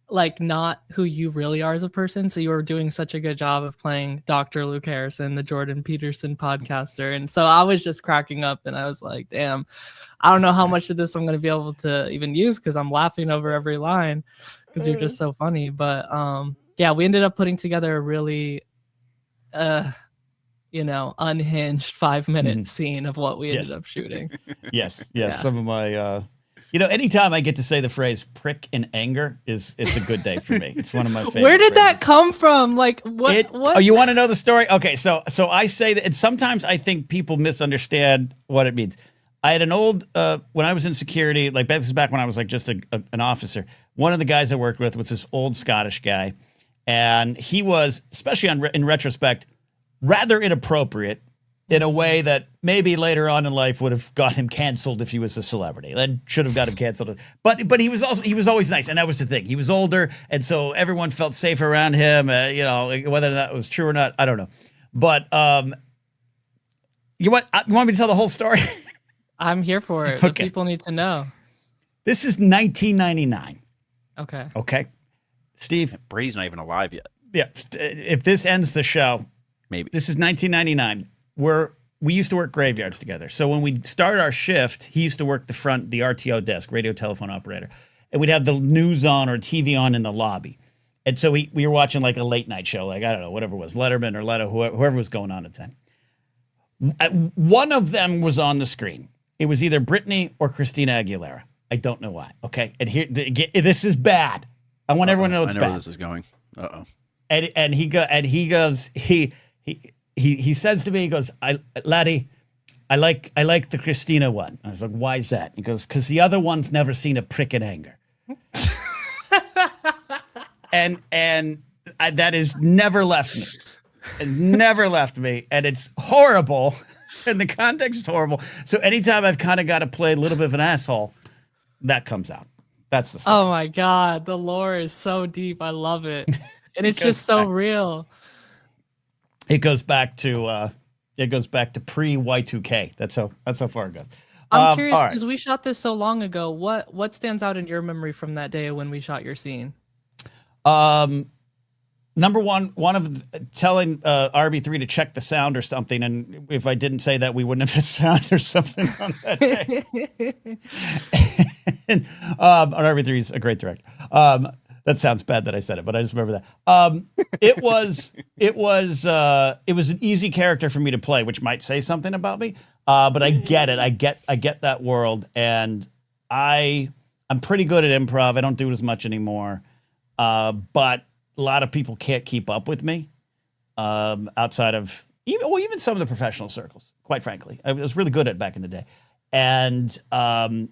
like not who you really are as a person. So you were doing such a good job of playing Dr. Luke Harrison, the Jordan Peterson podcaster. And so I was just cracking up and I was like, damn, I don't know how much of this I'm going to be able to even use because I'm laughing over every line because you're just so funny. But we ended up putting together a really, unhinged 5-minute scene of what we ended up shooting. Yes. Some of my, anytime I get to say the phrase prick in anger it's a good day for me. It's one of my favorite. Where did phrases. That come from? Like what? Oh, you want to know the story? Okay. So I say that, and sometimes I think people misunderstand what it means. I had an old, when I was in security, like this is back when I was like just an officer. One of the guys I worked with was this old Scottish guy. And he was, especially in retrospect, rather inappropriate in a way that maybe later on in life would have got him canceled if he was a celebrity. That should have got him canceled. But he was always nice, and that was the thing. He was older, and so everyone felt safe around him. Whether that was true or not, I don't know. But you want me to tell the whole story? I'm here for it. Okay. The people need to know. This is 1999. Okay. Steve, Brady's not even alive yet. Yeah. If this ends the show, maybe. This is 1999. We used to work graveyards together. So when we started our shift, he used to work the RTO desk, radio telephone operator. And we'd have the news on or TV on in the lobby. And so we were watching like a late night show, like, I don't know, whatever it was, Letterman or Leno, whoever was going on at the time. One of them was on the screen. It was either Britney or Christina Aguilera. I don't know why. Okay. And here, this is bad. I want everyone to know it's bad. I know where this is going. And he says to me, he goes, laddie, I like the Christina one. I was like, why is that? He goes, because the other one's never seen a prick in anger. and that has never left me. It never left me. And it's horrible. And the context is horrible. So anytime I've kind of got to play a little bit of an asshole, that comes out. That's the story. Oh my God. The lore is so deep. I love it. And it's just so real. It goes back to pre Y2K. That's how far it goes. I'm curious because we shot this so long ago. What stands out in your memory from that day when we shot your scene? Number one of telling RB3 to check the sound or something, and if I didn't say that, we wouldn't have had sound or something on that day. And RB3 is a great director. That sounds bad that I said it, but I just remember that. It was an easy character for me to play, which might say something about me. But I get it. I get that world, and I'm pretty good at improv. I don't do it as much anymore. But a lot of people can't keep up with me. Outside of even some of the professional circles, quite frankly, I was really good at it back in the day. And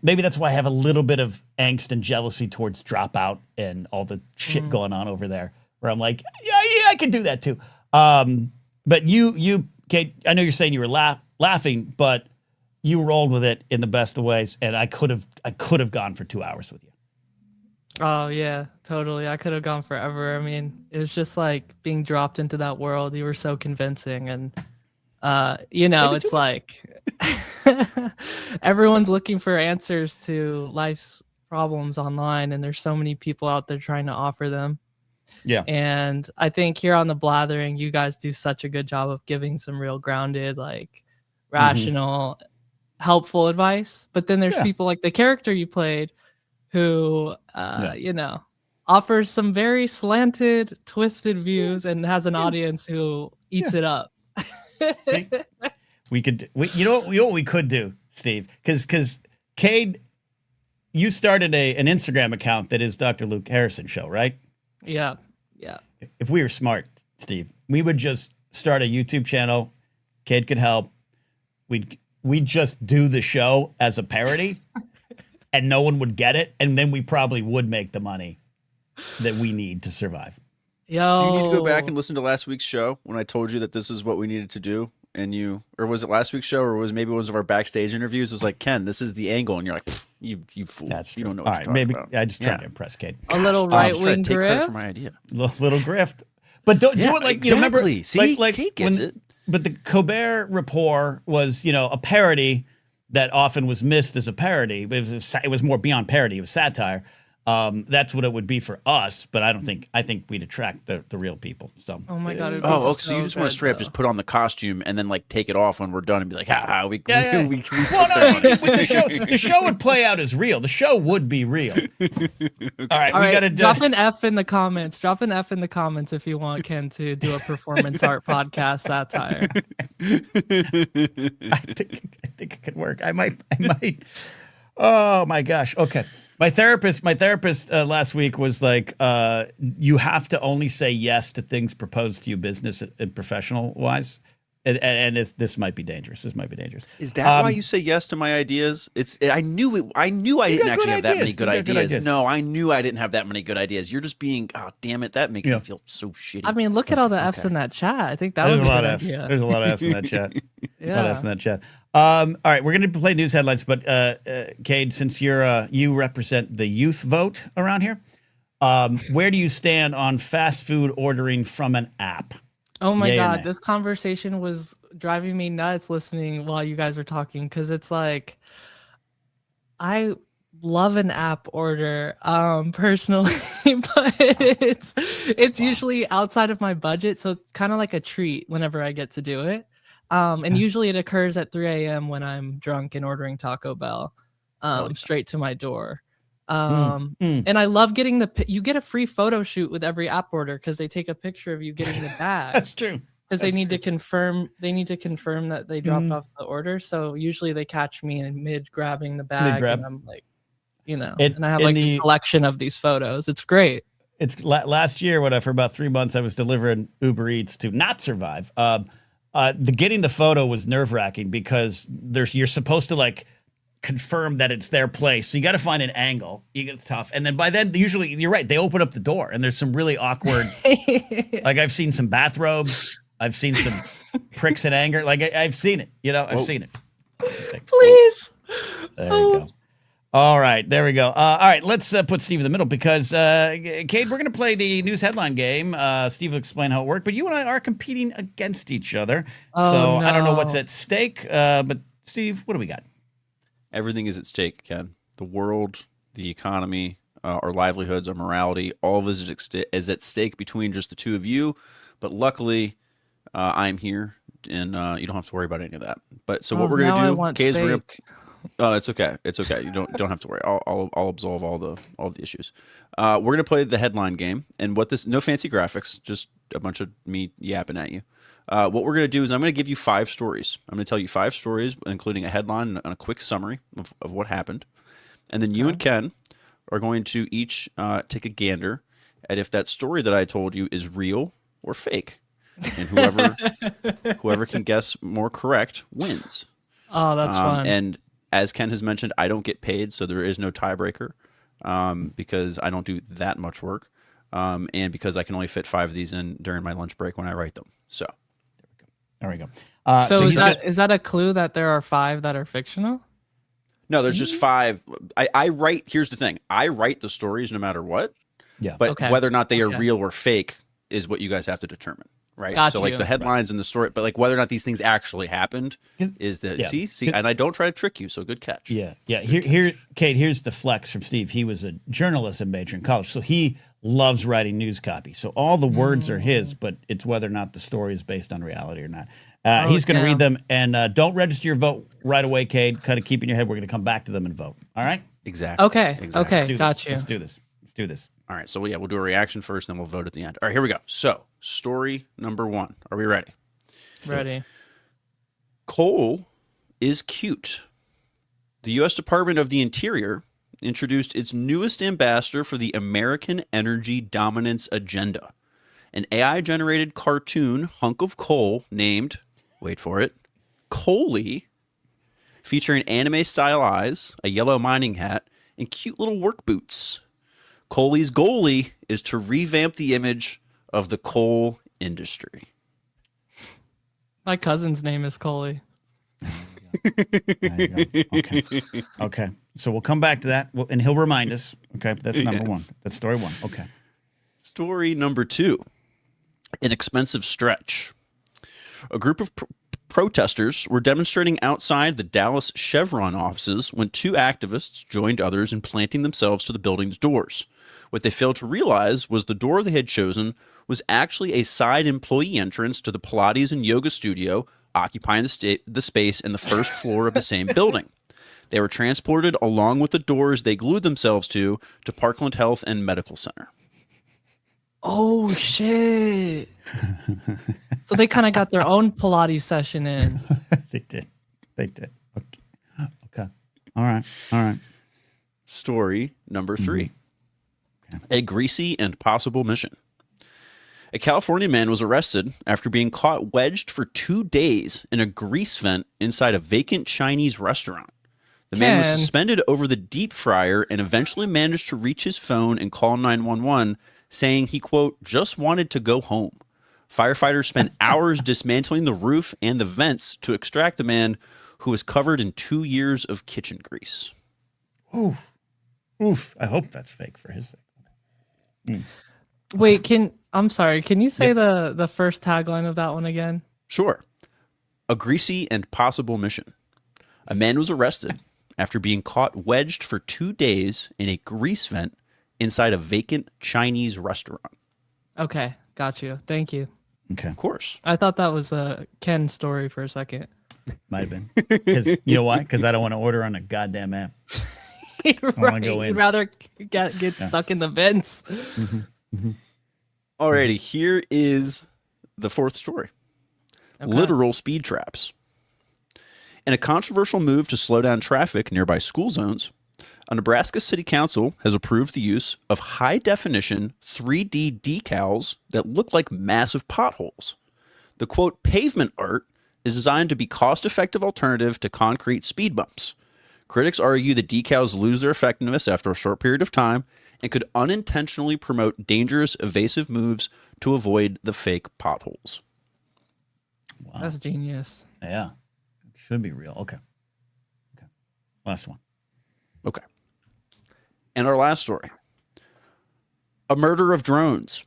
maybe that's why I have a little bit of angst and jealousy towards Dropout and all the shit going on over there, where I'm like, yeah, I could do that too. But you, Cade, I know you're saying you were laughing, but you rolled with it in the best of ways, and I could have gone for 2 hours with you. Oh yeah, totally. I could have gone forever. I mean, it was just like being dropped into that world. You were so convincing, and it's like everyone's looking for answers to life's problems online, and there's so many people out there trying to offer them. Yeah. And I think here on the Blathering, you guys do such a good job of giving some real grounded, like rational, helpful advice. But then there's people like the character you played who, offers some very slanted, twisted views and has an audience who eats it up. See? You know what we could do, Steve? Because Cade, you started an Instagram account that is Dr. Luke Harrison Show, right? Yeah. If we were smart, Steve, we would just start a YouTube channel. Cade could help. We'd just do the show as a parody, and no one would get it, and then we probably would make the money that we need to survive. Yo. Do you need to go back and listen to last week's show when I told you that this is what we needed to do? And or was it last week's show, or was maybe one of our backstage interviews? It was like, Ken, this is the angle, and you're like, you fool. That's you don't know what you're talking maybe about. I just tried to impress Cade. A little right-wing take credit grift. for my idea. Little grift, but don't do it like exactly. you remember. See, like Cade gets it. But the Colbert Report was a parody that often was missed as a parody, but it was more beyond parody. It was satire. That's what it would be for us, but I think we'd attract the real people. So oh my god! So you just want to straight up just put on the costume and then like take it off when we're done and be like, we well, no, with the show would play out as real. The show would be real. All right, we gotta drop an F in the comments. Drop an F in the comments if you want Ken to do a performance art podcast satire. I think it could work. I might. Oh my gosh. Okay. My therapist last week was like, you have to only say yes to things proposed to you business and professional wise. And this might be dangerous. This might be dangerous. Is that why you say yes to my ideas? I knew I didn't actually have that many good ideas. No, I knew I didn't have that many good ideas. You're just being, oh, damn it. That makes me feel so shitty. I mean, look at all the F's in that chat. I think that was a lot of F's. There's a lot of F's in that chat. Yeah. A lot of F's in that chat. All right, we're going to play news headlines, but Cade, since you represent the youth vote around here, where do you stand on fast food ordering from an app? Oh my god, this conversation was driving me nuts listening while you guys were talking, because it's like I love an app order personally, but it's usually outside of my budget, so it's kind of like a treat whenever I get to do it. And usually it occurs at 3 a.m. when I'm drunk and ordering Taco Bell straight to my door. And I love getting you get a free photo shoot with every app order because they take a picture of you getting the bag. That's true. Because they need to confirm that they dropped off the order. So usually they catch me in mid grabbing the bag, and I'm like, and I have like a collection of these photos. It's great. It's last year for about 3 months I was delivering Uber Eats to not survive. Getting the photo was nerve-wracking because you're supposed to like confirm that it's their place. So you got to find an angle. It's tough. And then by then, usually, you're right, they open up the door and there's some really awkward, like I've seen some bathrobes. I've seen some pricks in anger. Like I've seen it, I've seen it. Please. There you go. All right, there we go. All right, let's put Steve in the middle because, Cade, we're going to play the news headline game. Steve will explain how it worked, but you and I are competing against each other. So I don't know what's at stake, but Steve, what do we got? Everything is at stake, Ken. The world, the economy, our livelihoods, our morality, all of it is at stake between just the two of you. But luckily, I'm here, and you don't have to worry about any of that. But so what we're going to do, Cade, Oh, it's okay. It's okay. You don't have to worry. I'll absolve all the issues. We're gonna play the headline game, and no fancy graphics, just a bunch of me yapping at you. What we're gonna do is I'm gonna give you 5 stories. I'm gonna tell you 5 stories, including a headline and a quick summary of what happened, and then you and Ken are going to each take a gander at if that story that I told you is real or fake, and whoever can guess more correct wins. Oh, that's fun. And as Ken has mentioned, I don't get paid, so there is no tiebreaker because I don't do that much work, and because I can only fit 5 of these in during my lunch break when I write them. So there we go. So is that a clue that there are 5 that are fictional? No, there's just 5. I write. Here's the thing: I write the stories no matter what. Yeah. But whether or not they are real or fake is what you guys have to determine. Right. Got so you. like the headlines and the story, but like whether or not these things actually happened is the see, and I don't try to trick you. So good catch. Yeah. Here, Cade. Here's the flex from Steve. He was a journalist and major in college, so he loves writing news copy. So all the words are his, but it's whether or not the story is based on reality or not. He's going to read them, and don't register your vote right away, Cade. Kind of keep in your head. We're going to come back to them and vote. All right. Exactly. Okay. Exactly. Okay. Got you. Let's do this. All right. So we'll do a reaction first, then we'll vote at the end. All right. Here we go. So story number 1. Are we ready? Ready. Coal is cute. The U.S. Department of the Interior introduced its newest ambassador for the American Energy Dominance Agenda, an AI-generated cartoon hunk of coal named, wait for it, Coley, featuring anime-style eyes, a yellow mining hat, and cute little work boots. Coley's goalie is to revamp the image of the coal industry. My cousin's name is Coley. There you go. Okay. So we'll come back to that, and he'll remind us. Okay, that's number 1. That's story 1. Okay. Story number 2, an expensive stretch. A group of protesters were demonstrating outside the Dallas Chevron offices when 2 activists joined others in planting themselves to the building's doors. What they failed to realize was the door they had chosen was actually a side employee entrance to the Pilates and yoga studio occupying the space in the first floor of the same building. They were transported along with the doors they glued themselves to Parkland Health and Medical Center. Oh, shit. So they kind of got their own Pilates session in. They did. Okay. All right. Story number 3. A greasy and possible mission. A California man was arrested after being caught wedged for 2 days in a grease vent inside a vacant Chinese restaurant. The man was suspended over the deep fryer and eventually managed to reach his phone and call 911, saying he, quote, just wanted to go home. Firefighters spent hours dismantling the roof and the vents to extract the man, who was covered in 2 years of kitchen grease. Oof. I hope that's fake for his sake. Wait, I'm sorry. Can you say the first tagline of that one again? Sure. A greasy and possible mission. A man was arrested after being caught wedged for 2 days in a grease vent inside a vacant Chinese restaurant. Okay, got you. Thank you. Okay. Of course. I thought that was a Ken story for a second. Might have been. You know why? Because I don't want to order on a goddamn app. Right. You'd rather get stuck in the vents. Alrighty, here is the 4th story. Okay. Literal speed traps. In a controversial move to slow down traffic nearby school zones, a Nebraska City Council has approved the use of high-definition 3D decals that look like massive potholes. The, quote, pavement art is designed to be cost-effective alternative to concrete speed bumps. Critics argue the decals lose their effectiveness after a short period of time and could unintentionally promote dangerous, evasive moves to avoid the fake potholes. Wow. That's genius. Yeah. Should be real. Okay. Last one. Okay. And our last story. A murder of drones.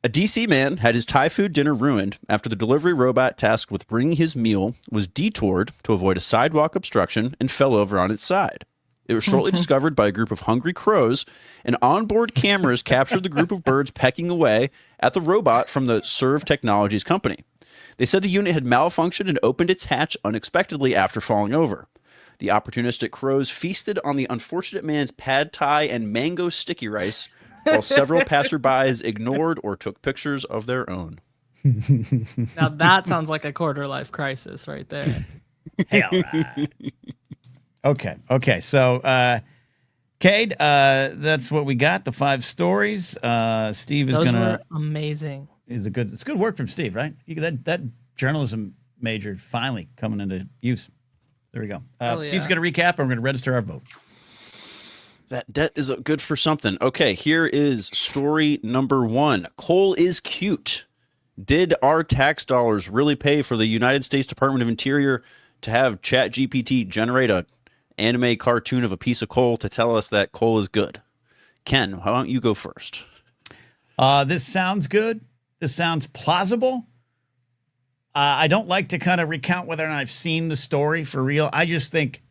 A DC man had his Thai food dinner ruined after the delivery robot tasked with bringing his meal was detoured to avoid a sidewalk obstruction and fell over on its side. It was shortly discovered by a group of hungry crows, and onboard cameras captured the group of birds pecking away at the robot from the Serve Technologies company. They said the unit had malfunctioned and opened its hatch unexpectedly after falling over. The opportunistic crows feasted on the unfortunate man's pad thai and mango sticky rice, while several passerbys ignored or took pictures of their own. Now that sounds like a quarter life crisis right there. Hell right. Okay. So, Cade, that's what we got. The 5 stories. Steve is Those gonna. were amazing. It's good work from Steve, right? That journalism major finally coming into use. There we go. Steve's gonna recap, and we're gonna register our vote. That debt is good for something. Okay, here is story number 1. Coal is cute. Did our tax dollars really pay for the United States Department of Interior to have ChatGPT generate a anime cartoon of a piece of coal to tell us that coal is good? Ken, why don't you go first? This sounds good. This sounds plausible. I don't like to kind of recount whether or not I've seen the story for real. I just think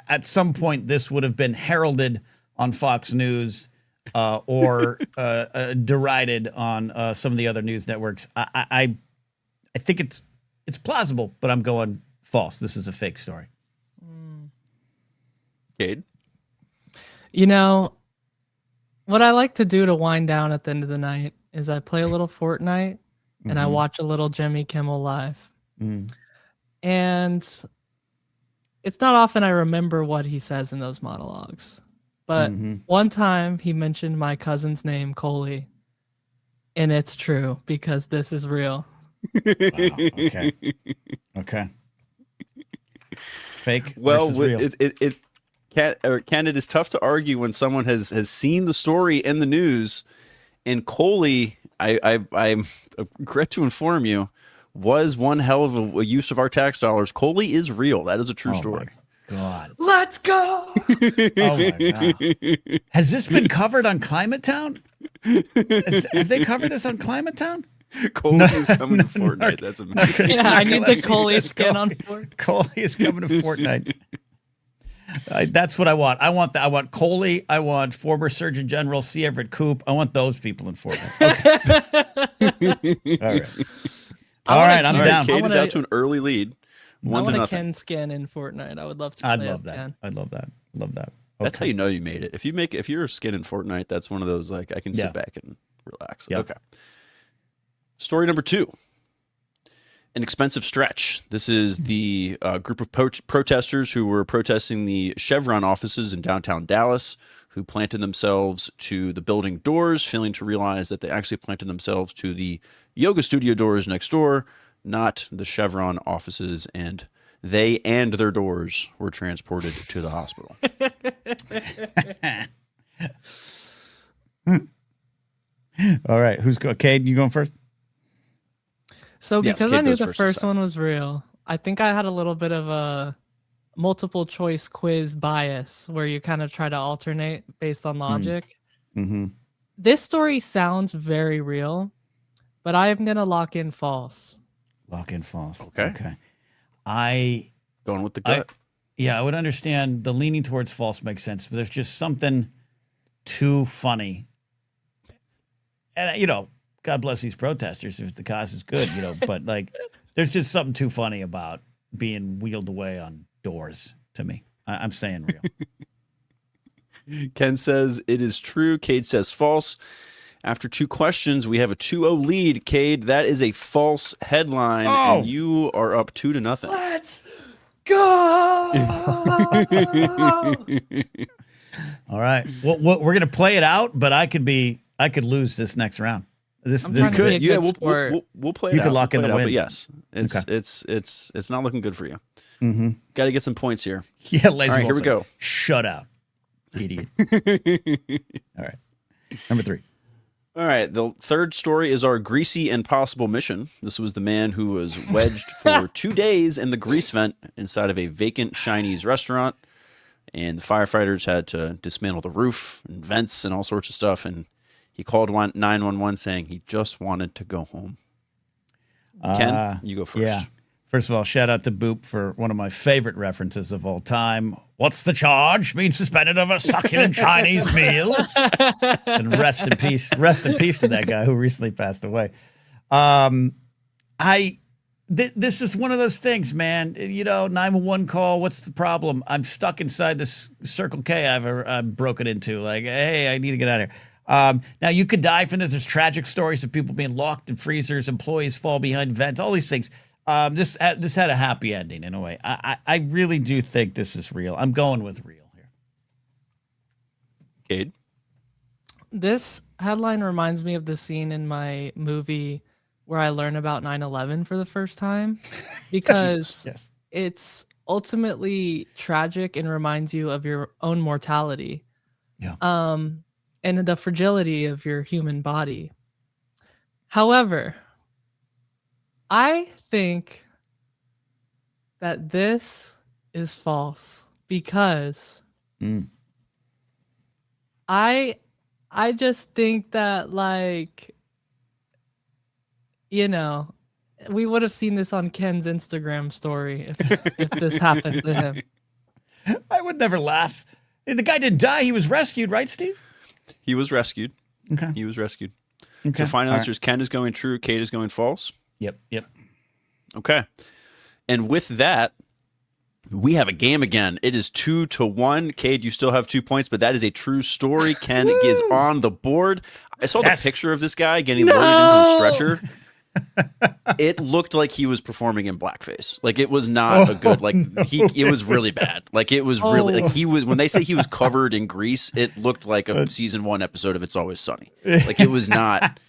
at some point this would have been heralded on Fox News or derided on some of the other news networks. I think it's plausible, but I'm going false. This is a fake story. Cade? You know, what I like to do to wind down at the end of the night is I play a little Fortnite and I watch a little Jimmy Kimmel Live. And it's not often I remember what he says in those monologues. But one time he mentioned my cousin's name, Coley. And it's true because this is real. Wow, okay. Fake. Well, real. Ken, it is tough to argue when someone has seen the story in the news. And Coley, I regret to inform you, was one hell of a use of our tax dollars. Coley is real. That is a true story. God. Let's go. Oh my God. Has this been covered on Climate Town? Have they covered this on Climate Town? Coley is coming to Fortnite. That's amazing. Yeah, I need the Coley skin on board. Coley is coming to Fortnite. That's what I want. I want Coley. I want former Surgeon General C. Everett Koop. I want those people in Fortnite. Okay. All right. I'm down. Cade is out to an early lead. I want a Ken skin in Fortnite. I would love to play I'd love that. Ken. I'd love that. Love that. Okay. That's how you know you made it. If you're a skin in Fortnite, that's one of those like I can sit back and relax. Yep. Okay. Story number 2. An expensive stretch. This is the group of protesters who were protesting the Chevron offices in downtown Dallas, who planted themselves to the building doors, failing to realize that they actually planted themselves to the yoga studio doors next door, not the Chevron offices, and they and their doors were transported to the hospital. All right. Who's going? Cade, you going first? So because I knew the first one was real, I think I had a little bit of a multiple choice quiz bias where you kind of try to alternate based on logic. This story sounds very real, but I am going to lock in false. Lock in false. Okay. Going with the gut. I would understand the leaning towards false makes sense, but there's just something too funny. And, God bless these protesters if the cause is good, but like there's just something too funny about being wheeled away on doors to me. I'm saying real. Ken says it is true. Cade says false. After 2 questions, we have a 2-0 lead. Cade, that is a false headline, and you are up 2-0. Let's go. All right. Well, we're gonna play it out, but I could lose this next round. This could. Yeah, we'll play it out. You could lock in the win. But yes, it's not looking good for you. Got to get some points here. Yeah, all right, here we go. Shut out, idiot. All right, number 3. All right, the third story is our greasy and possible mission. This was the man who was wedged for 2 days in the grease vent inside of a vacant Chinese restaurant, and the firefighters had to dismantle the roof and vents and all sorts of stuff, and he called 911 saying he just wanted to go home. Ken, you go first. Yeah. First of all, shout out to Boop for one of my favorite references of all time. What's the charge? Being suspended of a succulent Chinese meal. And rest in peace to that guy who recently passed away. I This is one of those things, man. 911 call. What's the problem? I'm stuck inside this Circle K I've broken into. Like, hey, I need to get out of here. Now, you could die from this. There's tragic stories of people being locked in freezers, employees fall behind vents, all these things. This had a happy ending in a way. I really do think this is real. I'm going with real here. Cade? This headline reminds me of the scene in my movie where I learn about 9/11 for the first time, because Yes. it's ultimately tragic and reminds you of your own mortality. Yeah. And the fragility of your human body. However, I think that this is false because I just think that, like, we would have seen this on Ken's Instagram story if this happened to him. I would never laugh. The guy didn't die. He was rescued, right, Steve? He was rescued. Okay. He was rescued. Okay. So final All answers, Ken is going true, Cade is going false. Yep. Okay. And with that, we have a game again. It is 2-1. Cade, you still have 2 points, but that is a true story. Ken is on the board. I saw the picture of this guy getting loaded into the stretcher. It looked like he was performing in blackface. Like, it was not a good, like, it was really bad. Like, it was really, like, he was, when they say he was covered in grease, it looked like a season 1 episode of It's Always Sunny. Like, it was not,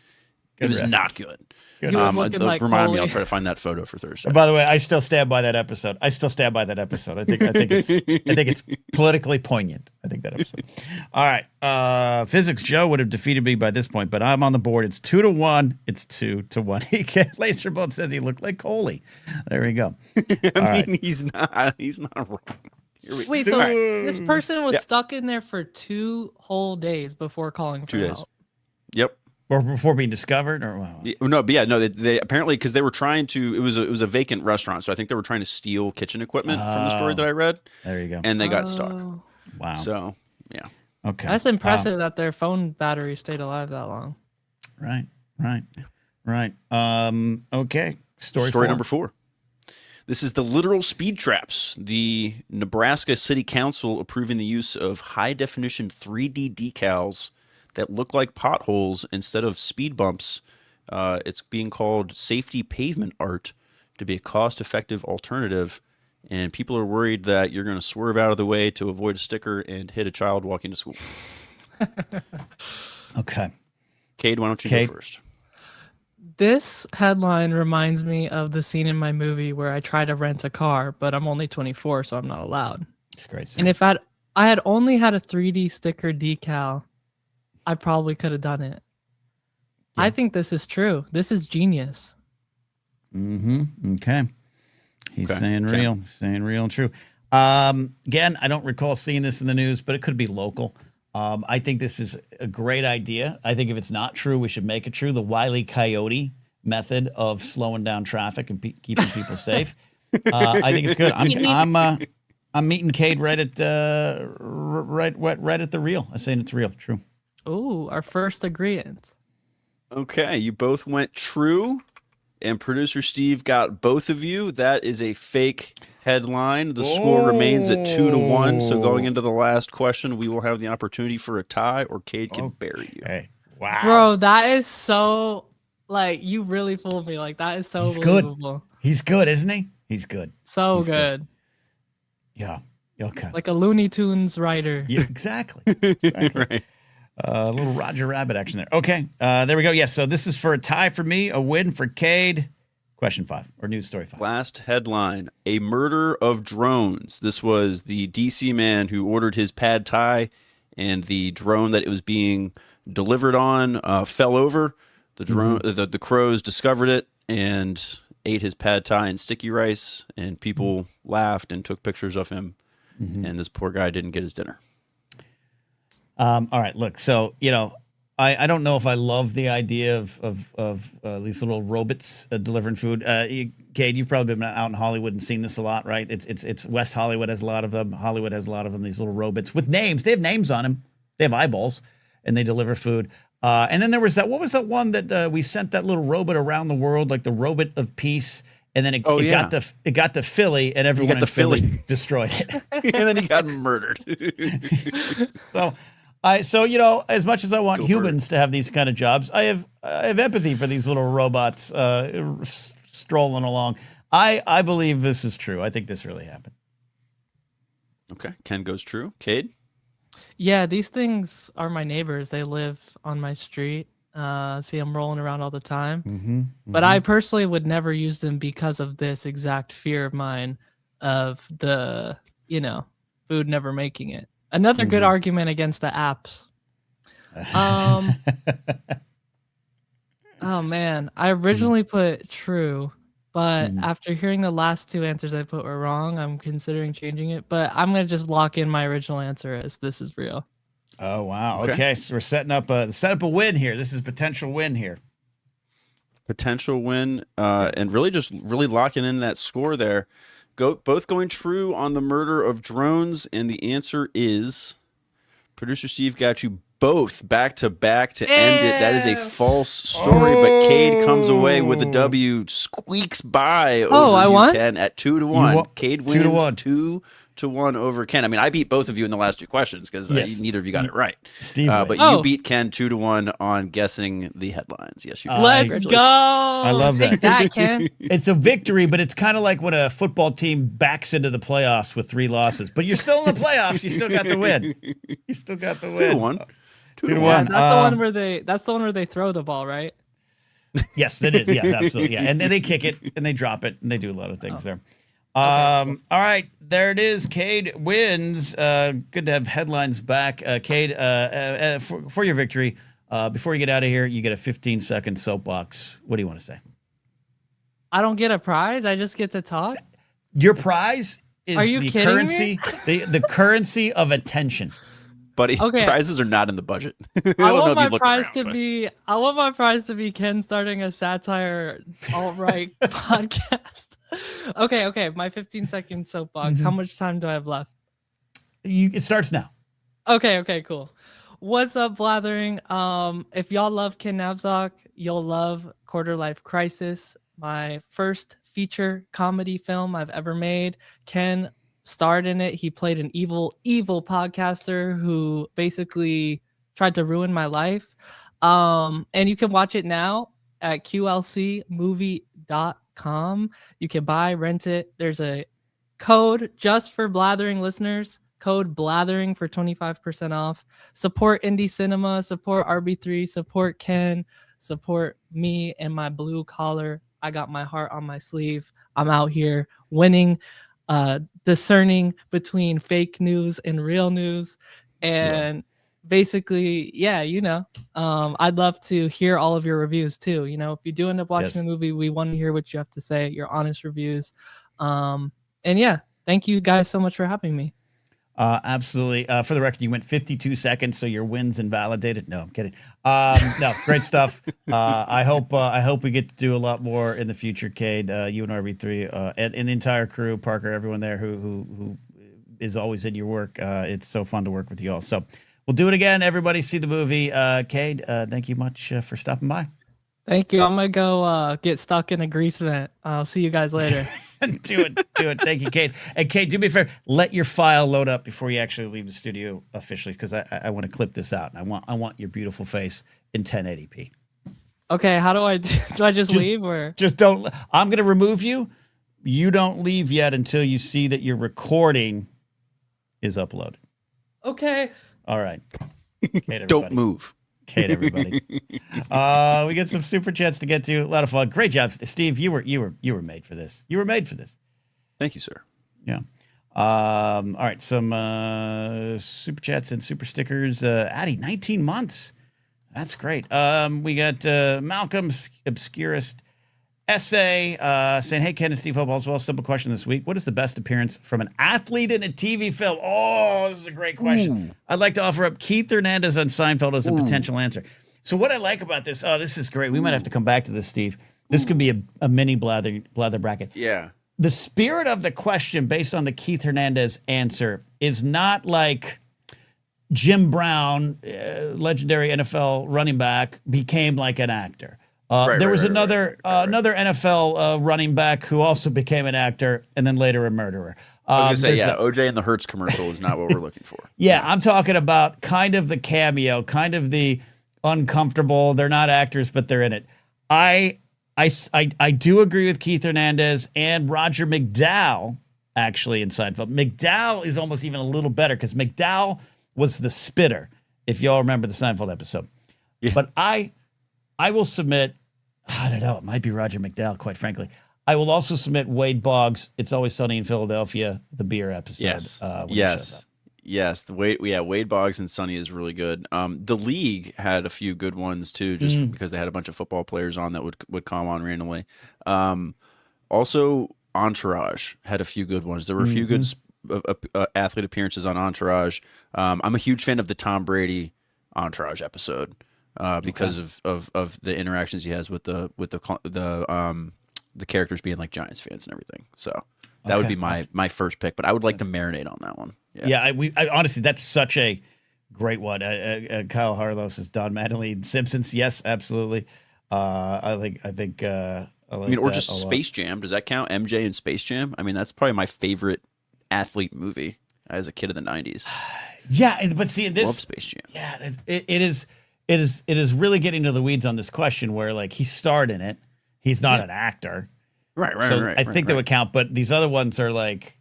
not good. He was looking like remind me, Coley. I'll try to find that photo for Thursday. By the way, I still stand by that episode. I think it's politically poignant. I think that episode. All right. Physics Joe would have defeated me by this point, but I'm on the board. It's 2-1. It's 2-1. Laserbolt says he looked like Coley. There we go. He's not wrong. Wait, so this person was stuck in there for 2 whole days before calling for 2 days. help. Yep. Or before being discovered, or wow. They apparently, because they were trying to, it was a vacant restaurant, so I think they were trying to steal kitchen equipment from the story that I read. There you go. And they got stuck. Wow. So yeah. Okay. That's impressive that their phone battery stayed alive that long. Right. Okay. Story number 4. This is the literal speed traps. The Nebraska City Council approving the use of high definition 3D decals that look like potholes instead of speed bumps. It's being called safety pavement art to be a cost-effective alternative, and people are worried that you're going to swerve out of the way to avoid a sticker and hit a child walking to school. Okay. Cade, why don't you go first? This headline reminds me of the scene in my movie where I try to rent a car, but I'm only 24, so I'm not allowed. It's great. And if I had only had a 3D sticker decal, I probably could have done it. Yeah. I think this is true. This is genius. Okay. He's saying real. Saying real and true. Again, I don't recall seeing this in the news, but it could be local. I think this is a great idea. I think if it's not true, we should make it true. The Wile E. Coyote method of slowing down traffic and keeping people safe. I think it's good. I'm meeting Cade right at the real. I'm saying it's real. True. Oh, our first agreement. Okay, you both went true, and producer Steve got both of you. That is a fake headline. The score remains at 2-1. So going into the last question, we will have the opportunity for a tie, or Cade can bury you. Hey, wow, bro, that is so, like, you really fooled me. Like, that is so believable. He's good, isn't he? He's good. He's good. Yeah. Okay. Like a Looney Tunes writer. Yeah, exactly. Right. A little Roger Rabbit action there. Okay, there we go. Yes, so this is for a tie for me, a win for Cade. Question 5, or news story 5. Last headline, a murder of drones. This was the DC man who ordered his pad thai, and the drone that it was being delivered on fell over. The drone, the crows discovered it and ate his pad thai and sticky rice, and people laughed and took pictures of him, and this poor guy didn't get his dinner. All right, look, so, I don't know if I love the idea of these little robots delivering food. Cade, you've probably been out in Hollywood and seen this a lot, right? It's West Hollywood has a lot of them. Hollywood has a lot of them, these little robots with names. They have names on them. They have eyeballs, and they deliver food. And then there was what was that one that we sent that little robot around the world, like the robot of peace, and then it got to Philly, and everyone in Philly destroyed it, and then he got murdered. So you know, as much as I want humans to have these kind of jobs, I have empathy for these little robots strolling along. I believe this is true. I think this really happened. Okay, Ken goes true. Cade? Yeah, these things are my neighbors. They live on my street. See them rolling around all the time. But I personally would never use them because of this exact fear of mine of the, you know, food never making it. Another good argument against the apps. Oh man, I originally put true, but after hearing the last two answers I put were wrong, I'm considering changing it. But I'm gonna just lock in my original answer as this is real. Oh wow. Okay, so we're setting up a win here. This is potential win here. Potential win, and really locking in that score there. Both going true on the murder of drones, and the answer is producer Steve got you both back to back to end it. That is a false story, but Cade comes away with a W, squeaks by over won? Ken at 2-1. Cade wins 2-1 over Ken. I mean, I beat both of you in the last two questions because neither of you got it right. Steve, but you beat Ken 2-1 on guessing the headlines. Yes, you did. Let's go. I love that. Take that, Ken. It's a victory, but it's kind of like when a football team backs into the playoffs with 3 losses, but you're still in the playoffs. You still got the win. You still got the win. 2-1. 2-1. That's the one where they throw the ball, right? Yes, it is. Yeah, absolutely. Yeah, and they kick it and they drop it and they do a lot of things there. All right, there it is. Cade wins. Good to have headlines back. Cade, for your victory. Before you get out of here, you get a 15-second soapbox. What do you want to say? I don't get a prize. I just get to talk. Your prize is the currency, the currency of attention. Buddy, prizes are not in the budget. I want my prize to be Ken starting a satire alt-right podcast. Okay. My 15-second soapbox. How much time do I have left? It starts now. Okay, cool. What's up, Blathering? If y'all love Ken Napzok, you'll love Quarter Life Crisis, my first feature comedy film I've ever made. Ken starred in it. He played an evil podcaster who basically tried to ruin my life. And you can watch it now at qlcmovie.com. You can rent it. There's a code just for Blathering listeners, code Blathering for 25% off. Support indie cinema, support RB3, support Ken, support me and my blue collar. I got my heart on my sleeve. I'm out here winning, discerning between fake news and real news. And basically, I'd love to hear all of your reviews too. You know, if you do end up watching the movie, we want to hear what you have to say, your honest reviews. And thank you guys so much for having me. Absolutely. For the record, you went 52 seconds, so your win's invalidated. No, I'm kidding. No, great stuff. I hope we get to do a lot more in the future, Cade. You and RB3, and the entire crew, Parker, everyone there who is always in your work. It's so fun to work with you all. So we'll do it again. Everybody see the movie. Cade, thank you much for stopping by. Thank you. I'm gonna go get stuck in a grease vent. I'll see you guys later. Do it. Thank you, Cade. And Cade, do me a favor. Let your file load up before you actually leave the studio officially, because I want to clip this out. And I want your beautiful face in 1080p. Okay, how do I just leave or just don't? I'm gonna remove you. You don't leave yet until you see that your recording is uploaded. Okay. All right. Cade, don't move. Cade, everybody. We got some super chats to get to. A lot of fun. Great job, Steve. You were made for this. You were made for this. Thank you, sir. Yeah. All right. Some super chats and super stickers. Addie, 19 months. That's great. We got Malcolm Obscurist essay saying, "Hey, Ken and Steve, hope all's well. Simple question this week: what is the best appearance from an athlete in a TV film?" Oh, this is a great question. I'd like to offer up Keith Hernandez on Seinfeld as a potential answer. So what I like about this, this is great. We might have to come back to this, Steve. This could be a mini blather bracket. Yeah. The spirit of the question, based on the Keith Hernandez answer, is not like Jim Brown, legendary NFL running back, became like an actor. There was another NFL running back who also became an actor and then later a murderer. I was gonna say, OJ and the Hertz commercial is not what we're looking for. Yeah, I'm talking about kind of the cameo, kind of the uncomfortable. They're not actors, but they're in it. I do agree with Keith Hernandez and Roger McDowell actually in Seinfeld. McDowell is almost even a little better because McDowell was the spitter, if y'all remember the Seinfeld episode. Yeah. But I will submit, I don't know, it might be Roger McDowell, quite frankly. I will also submit Wade Boggs, It's Always Sunny in Philadelphia, the beer episode. Yes. Wade Boggs and Sunny is really good. The League had a few good ones too, just because they had a bunch of football players on that would come on randomly. Also, Entourage had a few good ones. There were a few good athlete appearances on Entourage. I'm a huge fan of the Tom Brady Entourage episode because of the interactions he has with the characters being like Giants fans and everything. So that would be my first pick, but I would like to marinate on that one. I honestly, that's such a great one. Kyle Harlos is Don Mattingly. Simpsons, yes, absolutely. I think. Or just Space Jam. Does that count? MJ and Space Jam. I mean, that's probably my favorite athlete movie as a kid of the '90s. Yeah, but see, this love Space Jam. Yeah, it is really getting to the weeds on this question where like he starred in it. He's not an actor. Right. So I think that would count, but these other ones are like,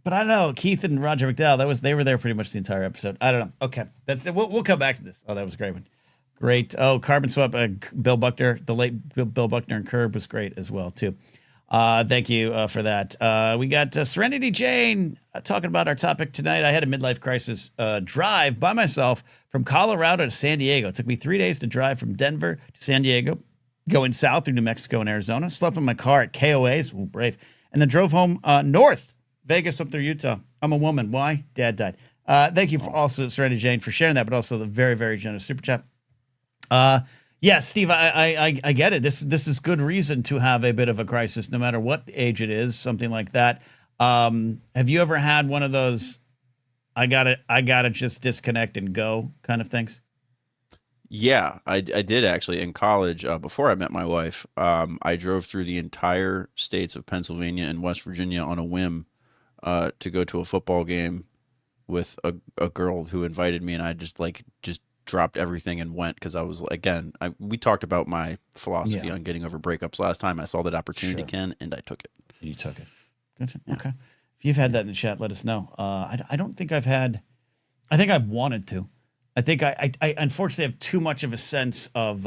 but I don't know. Keith and Roger McDowell, they were there pretty much the entire episode. I don't know. Okay, that's it. We'll come back to this. Oh, that was a great one. Great. Oh, Carbon Swap. Bill Buckner, the late Bill Buckner and Curb was great as well too. Thank you for that. We got Serenity Jane talking about our topic tonight. I had a midlife crisis drive by myself from Colorado to San Diego. It took me 3 days to drive from Denver to San Diego, going south through New Mexico and Arizona. Slept in my car at KOA's, ooh, brave, and then drove home north, Vegas up through Utah. I'm a woman. Why? Dad died. Thank you for also, Serenity Jane, for sharing that, but also the very, very generous super chat. Yeah, Steve, I get it. This is good reason to have a bit of a crisis, no matter what age it is, something like that. Have you ever had one of those, I gotta just disconnect and go kind of things? Yeah, I did actually in college. Before I met my wife, I drove through the entire states of Pennsylvania and West Virginia on a whim to go to a football game with a girl who invited me, and I just dropped everything and went because I was, we talked about my philosophy on getting over breakups last time. I saw that opportunity, Ken, and I took it. You took it. Gotcha. Yeah. Okay. If you've had that in the chat, let us know. I don't think I've had. I think I've wanted to. I think I unfortunately have too much of a sense of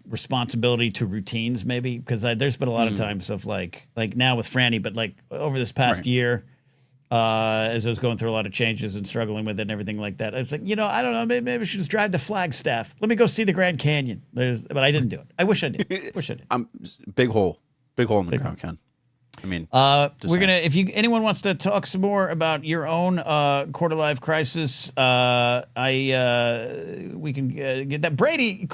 responsibility to routines, maybe, because there's been a lot of times of like now with Franny, but like over this past year, as I was going through a lot of changes and struggling with it and everything like that, it's like, I don't know, maybe I should just drive to Flagstaff. Let me go see the Grand Canyon. But I didn't do it. I wish I did. Big hole in the ground, Ken. I mean, we're gonna. If anyone wants to talk some more about your own quarter life crisis, we can get that. Brady,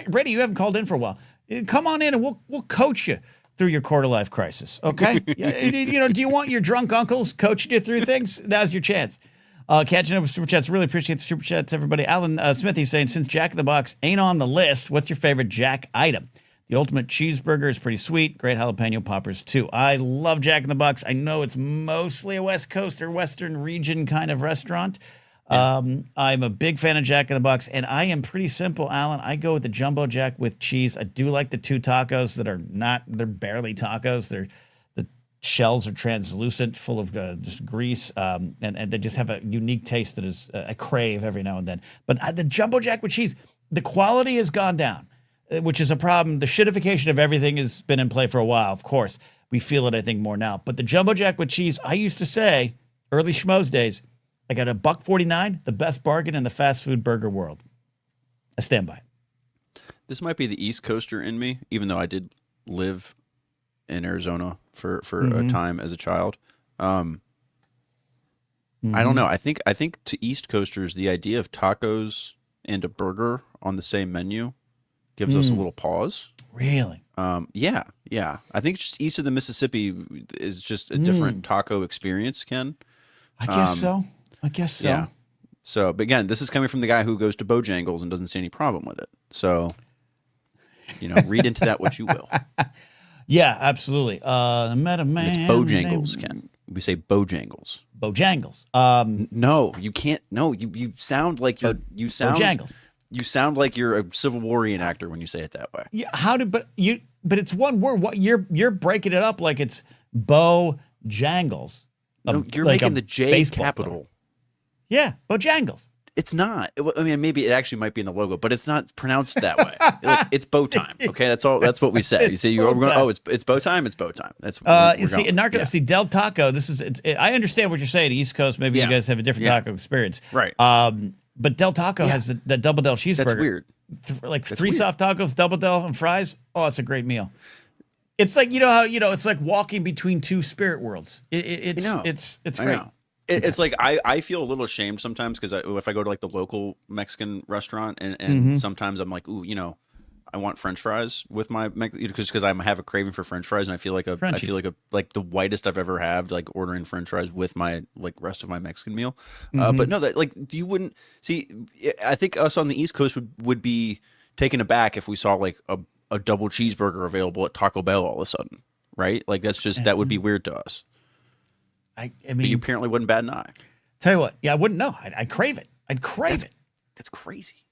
Brady, you haven't called in for a while. Come on in and we'll coach you through your quarter life crisis. Okay, do you want your drunk uncles coaching you through things? Now's your chance. Catching up with super chats. Really appreciate the super chats, everybody. Alan Smithy saying, since Jack in the Box ain't on the list, what's your favorite Jack item? The ultimate cheeseburger is pretty sweet. Great jalapeno poppers, too. I love Jack in the Box. I know it's mostly a West Coast or Western region kind of restaurant. Yeah. I'm a big fan of Jack in the Box, and I am pretty simple, Alan. I go with the Jumbo Jack with cheese. I do like the two tacos that are they're barely tacos. The shells are translucent, full of just grease, and they just have a unique taste that is I crave every now and then. But the Jumbo Jack with cheese, the quality has gone down, which is a problem. The shittification of everything has been in play for a while. Of course, we feel it, I think, more now. But the Jumbo Jack with cheese, I used to say, early schmoes days, I got $1.49, the best bargain in the fast food burger world. I stand by it. This might be the East Coaster in me, even though I did live in Arizona for a time as a child. I don't know. I think to East Coasters, the idea of tacos and a burger on the same menu gives us a little pause. Really? Yeah. I think just east of the Mississippi is just a different taco experience, Ken. I guess so. Yeah. So, but again, this is coming from the guy who goes to Bojangles and doesn't see any problem with it. So, Read into that what you will. Yeah, absolutely. Met a man. And it's Bojangles, Ken. We say Bojangles. Bojangles. No, you can't. No, you sound like Bojangles. You sound like you're a Civil War reenactor when you say it that way. Yeah, but it's one word. What you're breaking it up like it's Bojangles. No, you're like making the J capital. Player. Yeah, Bojangles. It's not. I mean, maybe it actually might be in the logo, but it's not pronounced that way. It's bow time. Okay, that's all. That's what we say. You say it's bow time. It's bow time. That's see Del Taco. This is. I understand what you're saying. East Coast. Maybe you guys have a different taco experience, right? But Del Taco has the double Del cheeseburger. That's weird. That's three weird. Soft tacos, double Del, and fries. Oh, it's a great meal. It's like how it's like walking between two spirit worlds. It's great. It's like I feel a little ashamed sometimes because if I go to like the local Mexican restaurant and sometimes I'm like, ooh, I want French fries with my because I have a craving for French fries and I feel like the whitest I've ever had like ordering French fries with my like rest of my Mexican meal. But no, that like you wouldn't see. I think us on the East Coast would be taken aback if we saw like a double cheeseburger available at Taco Bell all of a sudden, right? Like that would be weird to us. I mean, but you apparently wouldn't bat an eye. Tell you what, I wouldn't know. I'd crave it. I'd crave it. That's crazy.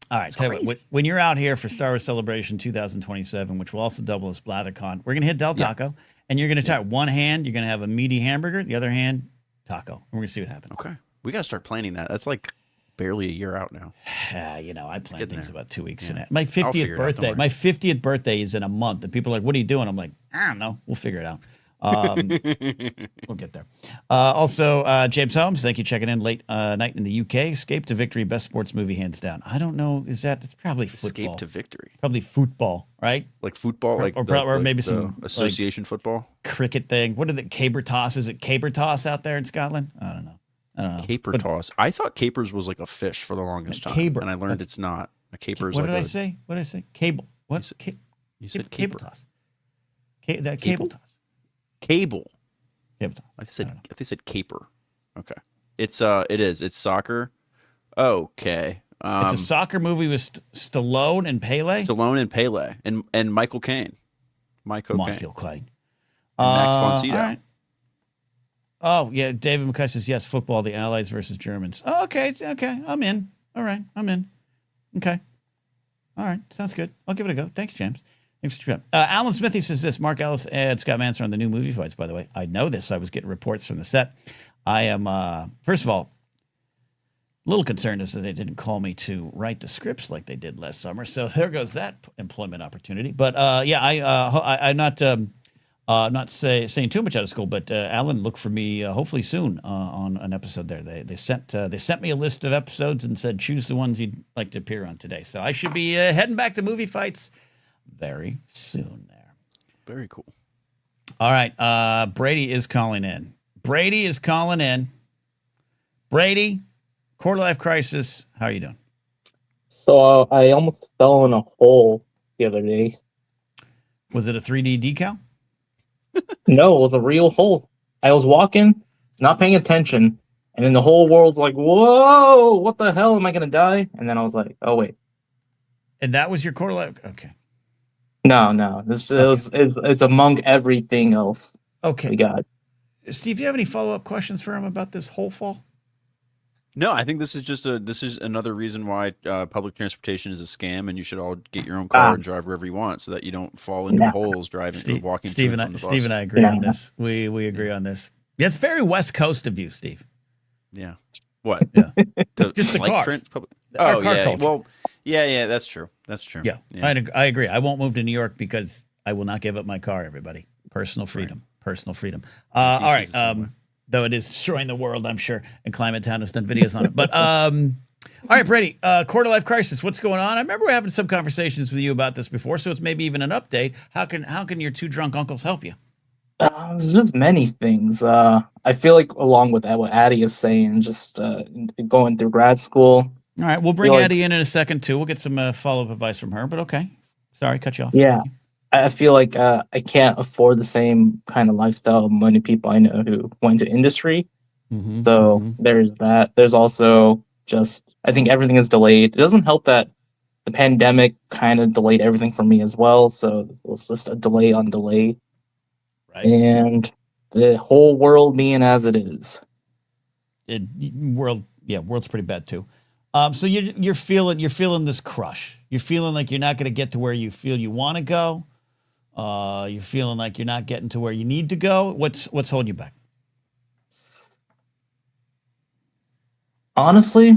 All right, tell you what, when you're out here for Star Wars Celebration 2027, which will also double as BlatherCon, we're gonna hit Del Taco, and you're gonna try one hand. You're gonna have a meaty hamburger, the other hand taco, and we're gonna see what happens. Okay, we gotta start planning that. That's like barely a year out now. I plan things about 2 weeks in it. My 50th birthday. My 50th birthday is in a month, and people are like, "What are you doing?" I'm like, "I don't know. We'll figure it out." We'll get there. Also, James Holmes, thank you checking in late night in the UK. Escape to Victory, best sports movie hands down. I don't know. It's probably football. Escape to Victory. Probably football, right? Like football, or maybe some association football cricket thing. What are the caber toss? Is it caber toss out there in Scotland? I don't know. Caper toss. I thought capers was like a fish for the longest time, and I learned it's not. A caper is what did I say? What did I say? Cable. What? You said cable toss. Cable toss. Cable. Cable toss. I said caper. Okay. It is. It's soccer. Okay. It's a soccer movie with Stallone and Pele. And Michael Caine. Michael Caine. Max von Sydow. All right. Oh, yeah. David McCush says, yes, football, the Allies versus Germans. Oh, okay. I'm in. All right. I'm in. Okay. All right. Sounds good. I'll give it a go. Thanks, James. Thanks for Alan Smithy says this. Mark Ellis and Scott Manson on the new movie fights, by the way. I know this. I was getting reports from the set. I am, first of all, a little concerned is that they didn't call me to write the scripts like they did last summer. So there goes that employment opportunity. But I'm not saying too much out of school, but Alan, look for me hopefully soon on an episode there. They sent me a list of episodes and said choose the ones you'd like to appear on today. So I should be heading back to movie fights very soon there. Very cool. All right. Brady is calling in. Brady, quarter life crisis. How are you doing? So I almost fell in a hole the other day. Was it a 3D decal? No, it was a real hole. I was walking, not paying attention, and then the whole world's like, whoa, what the hell? Am I going to die? And then I was like, oh, wait. And that was your quarter life? Okay. No. It's among everything else. Okay. We got. Steve, do you have any follow-up questions for him about this hole fall? No, I think this is another reason why public transportation is a scam, and you should all get your own car and drive wherever you want, so that you don't fall into holes driving or walking. Steve and I agree on this. We agree on this. Yeah, it's very West Coast of you, Steve. Yeah. What? Yeah. Just the cars. Car culture. Well, yeah, that's true. Yeah. I agree. I won't move to New York because I will not give up my car. Everybody, personal freedom. Right. Personal freedom. All right. Though it is destroying the world, I'm sure, and Climate Town has done videos on it. But all right, Brady, quarter life crisis. What's going on? I remember having some conversations with you about this before, so it's maybe even an update. How can your two drunk uncles help you? There's just many things. I feel like along with what Addie is saying, just going through grad school. All right, we'll bring Addie in a second too. We'll get some follow-up advice from her. But okay, sorry, cut you off. Yeah. I feel like I can't afford the same kind of lifestyle many people I know who went to industry. There's that. There's also just, I think everything is delayed. It doesn't help that the pandemic kind of delayed everything for me as well. So it was just a delay on delay. Right. And the whole world being as it is. World's pretty bad too. So you're feeling this crush. You're feeling like you're not going to get to where you feel you want to go. You're feeling like you're not getting to where you need to go. What's holding you back? Honestly,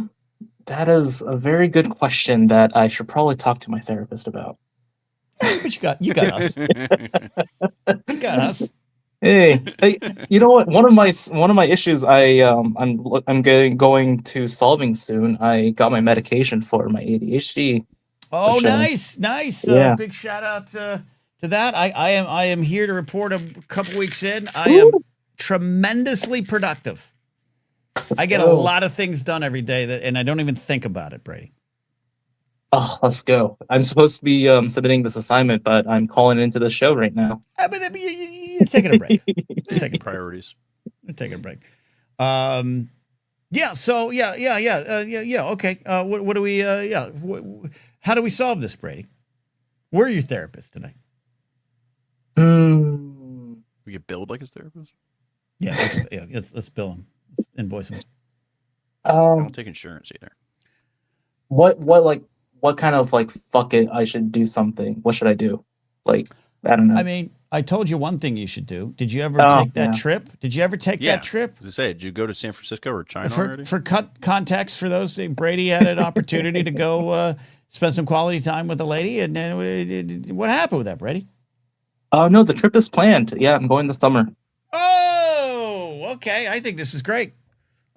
that is a very good question that I should probably talk to my therapist about. But you got us. You got us. Hey, you know what? One of my issues I'm going to solving soon. I got my medication for my ADHD. Oh, nice. Yeah. Big shout out to that. I am here to report a couple weeks in. I am tremendously productive. I get a lot of things done every day and I don't even think about it, Brady. Oh, let's go. I'm supposed to be submitting this assignment, but I'm calling into the show right now. But you're taking a break. You're taking priorities. You're taking a break. Yeah. So yeah. Okay. What do we? How do we solve this, Brady? We're your therapist today. We get billed like his therapist. Yeah. Let's bill him. Let's invoice him. I don't take insurance either. What kind of fuck it? I should do something. What should I do? I don't know. I mean, I told you one thing you should do. Did you ever take that trip? Did you ever take that trip? As I say, did you go to San Francisco or China already? For context, for those, Brady had an opportunity to go spend some quality time with a lady, and then what happened with that, Brady? Oh no, the trip is planned. Yeah, I'm going this summer. Oh, okay. I think this is great.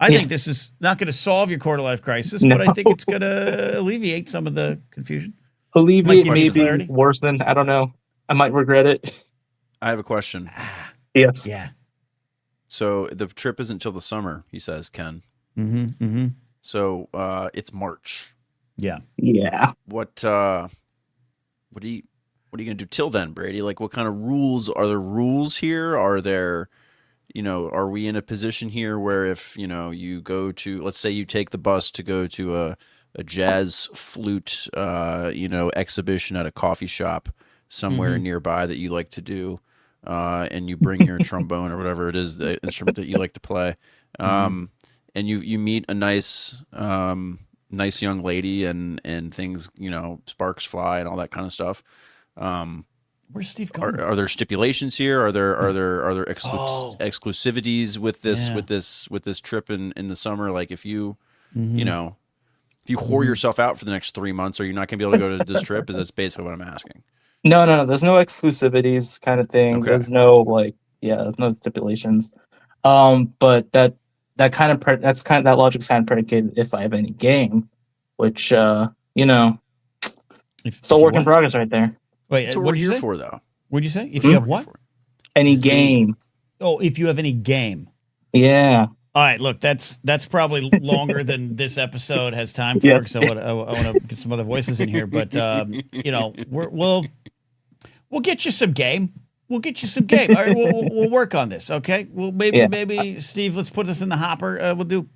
I think this is not going to solve your quarter life crisis, but I think it's going to alleviate some of the confusion. Alleviate, maybe worsen. I don't know. I might regret it. I have a question. Yes. Yeah. So the trip isn't till the summer, he says, Ken. Mm-hmm. So it's March. Yeah. Yeah. What are you gonna do till then, Brady? What kind of rules are there? Rules here? Are there? Are we in a position here where if you go to, let's say you take the bus to go to a jazz flute exhibition at a coffee shop somewhere nearby that you like to do, and you bring your trombone or whatever it is, the instrument that you like to play, and you meet a nice young lady and things, sparks fly and all that kind of stuff. Where's Steve going? Are there stipulations here? Are there exclusivities with this trip in the summer? If you if you whore yourself out for the next 3 months, are you not going to be able to go to this trip? That's basically what I'm asking. No. There's no exclusivities kind of thing. Okay. There's no there's no stipulations. But that logic's kind of predicated if I have any game, which still work in progress right there. Wait, that's what we're here for, though. What'd you say? If you have what? Any game. Oh, if you have any game. Yeah. All right. Look, that's probably longer than this episode has time for. So I want to get some other voices in here, but we'll get you some game. We'll get you some game. All right, we'll work on this. Okay. Well, maybe Steve, let's put this in the hopper. We'll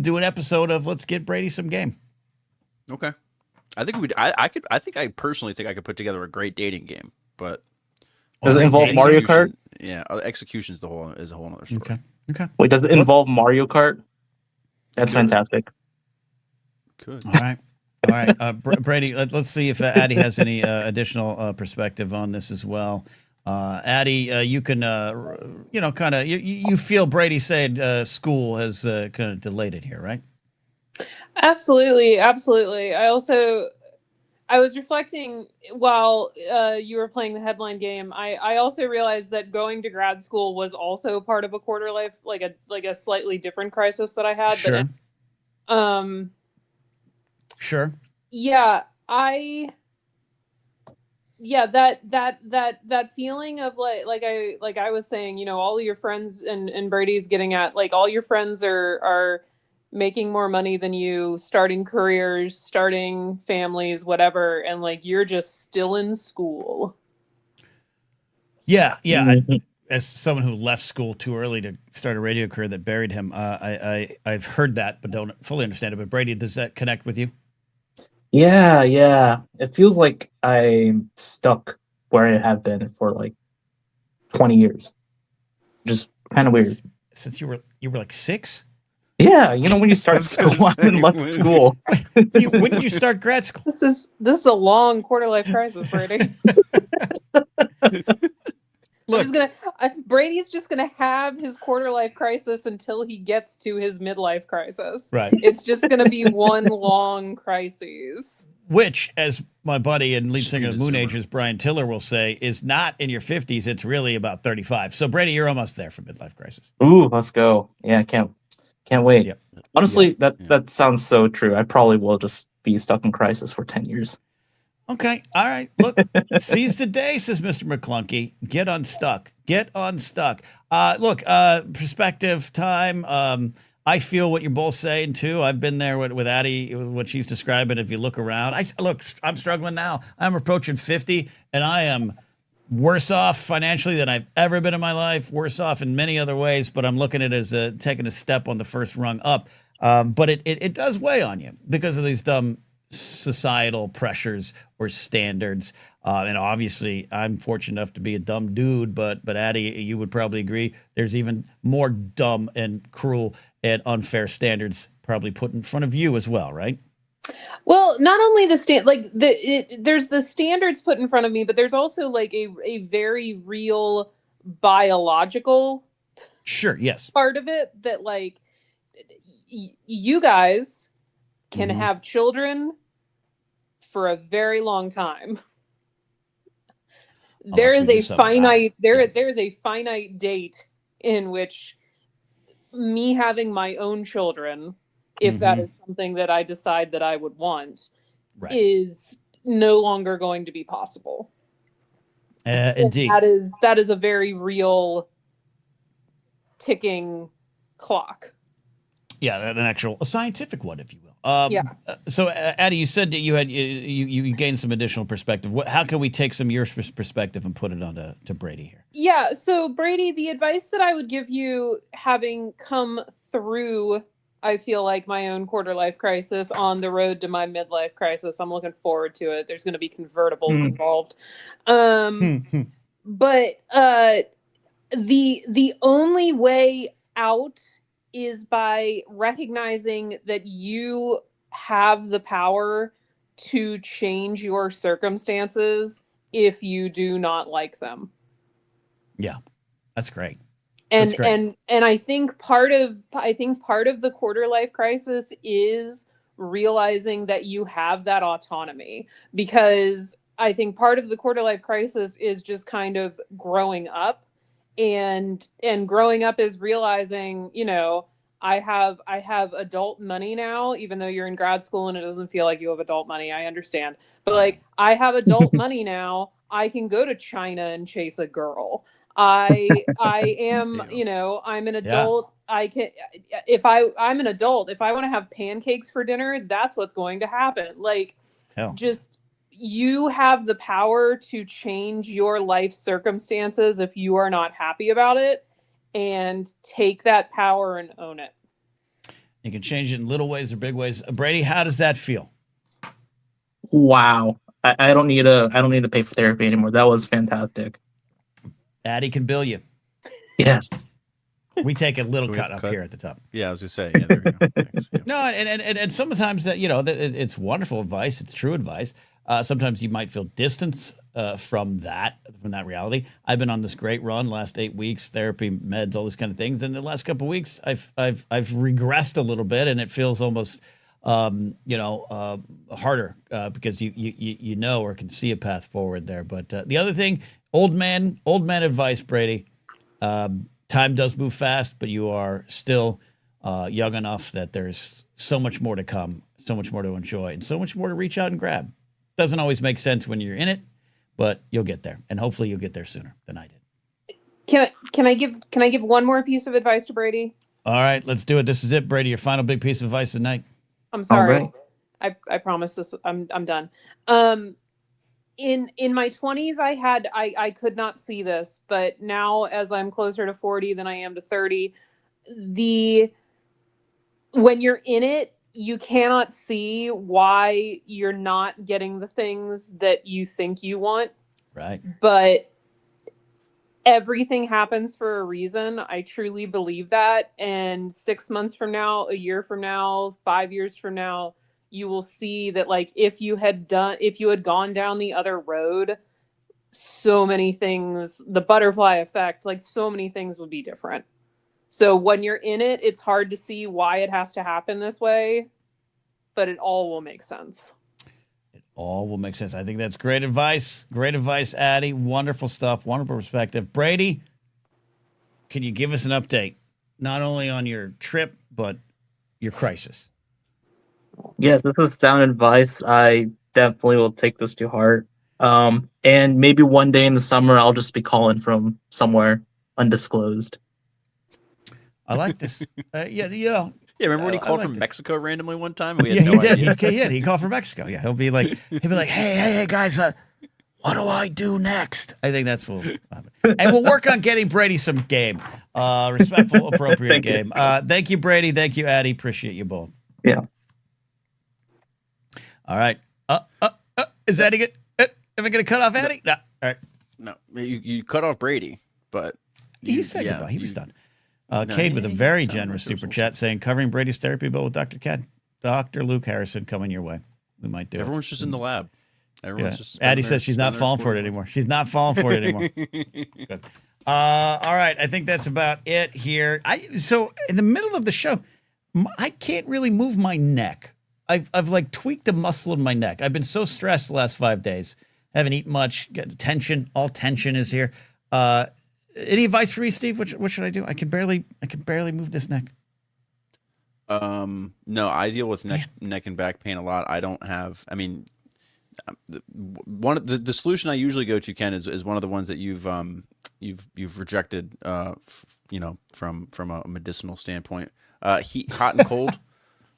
do an episode of let's get Brady some game. Okay. I think I personally think I could put together a great dating game, but does it involve Mario Kart? Yeah, execution is a whole other story. Okay. Wait, does it involve Mario Kart? That's fantastic. Good. All right. Brady, let's see if Addie has any additional perspective on this as well. Addie, you can, you feel Brady said school has kind of delayed it here, right? Absolutely. I was reflecting while you were playing the headline game. I also realized that going to grad school was also part of a quarter life, like a slightly different crisis that I had. Sure. But, sure. Yeah, that feeling of like I was saying, all your friends and Brady's getting at, all your friends are making more money than you, starting careers, starting families, whatever, and you're just still in school. Yeah. As someone who left school too early to start a radio career that buried him, I've heard that, but don't fully understand it. But Brady, does that connect with you? Yeah. It feels like I'm stuck where I have been for like 20 years. Just kind of weird. Since you were like 6? Yeah, when you start school, I'm in left school. When did you start grad school? This is a long quarter life crisis, Brady. Look, Brady's just gonna have his quarter life crisis until he gets to his midlife crisis. Right. It's just gonna be one long crisis. Which, as my buddy and lead singer of Moon Agers, Brian Tiller, will say, is not in your 50s. It's really about 35. So, Brady, you're almost there for midlife crisis. Ooh, let's go. Yeah, can't wait. Yep. Honestly, that sounds so true. I probably will just be stuck in crisis for 10 years. Okay. All right. Look, seize the day, says Mr. McClunky. Get unstuck. Look, perspective time. I feel what you're both saying, too. I've been there with Addie, what she's describing. If you look around, I'm struggling now. I'm approaching 50, and I am worse off financially than I've ever been in my life, worse off in many other ways, but I'm looking at it as taking a step on the first rung up. But it does weigh on you because of these dumb societal pressures or standards. And obviously, I'm fortunate enough to be a dumb dude, but Addie, you would probably agree there's even more dumb and cruel and unfair standards probably put in front of you as well, right? Well, not only there's the standards put in front of me, but there's also like a very real biological part of it that like you guys can have children for a very long time. There is a finite date in which me having my own children, if that is something that I decide that I would want, is no longer going to be possible. Indeed. That is a very real ticking clock. Yeah, a scientific one, if you will. So, Addie, you said that you gained some additional perspective. How can we take some of your perspective and put it on to Brady here? Yeah, so Brady, the advice that I would give you, having come through, I feel like, my own quarter life crisis on the road to my midlife crisis, I'm looking forward to it. There's going to be convertibles involved. But the only way out is by recognizing that you have the power to change your circumstances if you do not like them. Yeah, that's great. And I think part of the quarter life crisis is realizing that you have that autonomy, because I think part of the quarter life crisis is just kind of growing up. And growing up is realizing, I have adult money now, even though you're in grad school and it doesn't feel like you have adult money. I understand. But like, I have adult money now. I can go to China and chase a girl. I am, I'm an adult. Yeah. I'm an adult. If I want to have pancakes for dinner, that's what's going to happen. Like, just, you have the power to change your life circumstances if you are not happy about it, and take that power and own it. You can change it in little ways or big ways. Brady, how does that feel? Wow. I don't need to pay for therapy anymore. That was fantastic. Addie can bill you. Yeah. We take a little cut up here at the top. Yeah, I was gonna say. Yeah, there we go. Thanks. Yeah. No, and sometimes that it's wonderful advice. It's true advice. Sometimes you might feel distance from that reality. I've been on this great run, last 8 weeks, therapy, meds, all these kind of things. And the last couple of weeks, I've regressed a little bit, and it feels almost harder because you know or can see a path forward there. But the other thing, old man advice, Brady. Time does move fast, but you are still young enough that there's so much more to come, so much more to enjoy, and so much more to reach out and grab. Doesn't always make sense when you're in it, but you'll get there, and hopefully you'll get there sooner than I did. Can I give one more piece of advice to Brady? All right, let's do it. This is it, Brady. Your final big piece of advice tonight. I'm sorry. Right. I promise this. I'm done. In my 20s, I could not see this, but now as I'm closer to 40 than I am to 30, when you're in it, you cannot see why you're not getting the things that you think you want. Right. But everything happens for a reason. I truly believe that. And 6 months from now, a year from now, 5 years from now, you will see that, like, if you had gone down the other road, so many things, the butterfly effect, like so many things would be different. So when you're in it, it's hard to see why it has to happen this way, but it all will make sense. It all will make sense. I think that's great advice. Great advice, Addie. Wonderful stuff. Wonderful perspective. Brady, can you give us an update, not only on your trip, but your crisis? Yes, this is sound advice. I definitely will take this to heart. And maybe one day in the summer, I'll just be calling from somewhere undisclosed. I like this. Yeah, Yeah, remember when he called from Mexico randomly one time? We had no idea. He called from Mexico. Yeah, he'll be like, hey, guys, what do I do next? I think that's what will happen. And we'll work on getting Brady some game, respectful, appropriate game. Thank you, Brady. Thank you, Addie. Appreciate you both. Yeah. All right. Is Addie good? Am I going to cut off Addie? No. All right. No, you cut off Brady, but he said goodbye. He was done. Cade with a very generous super chat saying, covering Brady's therapy bill with Dr. Cade. Dr. Luke Harrison coming your way. We might do Everyone's just in the lab. Everyone's just Addie says she's not falling for it anymore. She's not falling for it anymore. Good. All right. I think that's about it here. So in the middle of the show, I can't really move my neck. I've like tweaked a muscle in my neck. I've been so stressed the last 5 days. Haven't eaten much. Got tension. All tension is here. Any advice for me, Steve? What should I do? I can barely move this neck. No, I deal with neck and back pain a lot. I don't have. I mean, the solution I usually go to, Ken, is one of the ones that you've rejected. From a medicinal standpoint, hot and cold.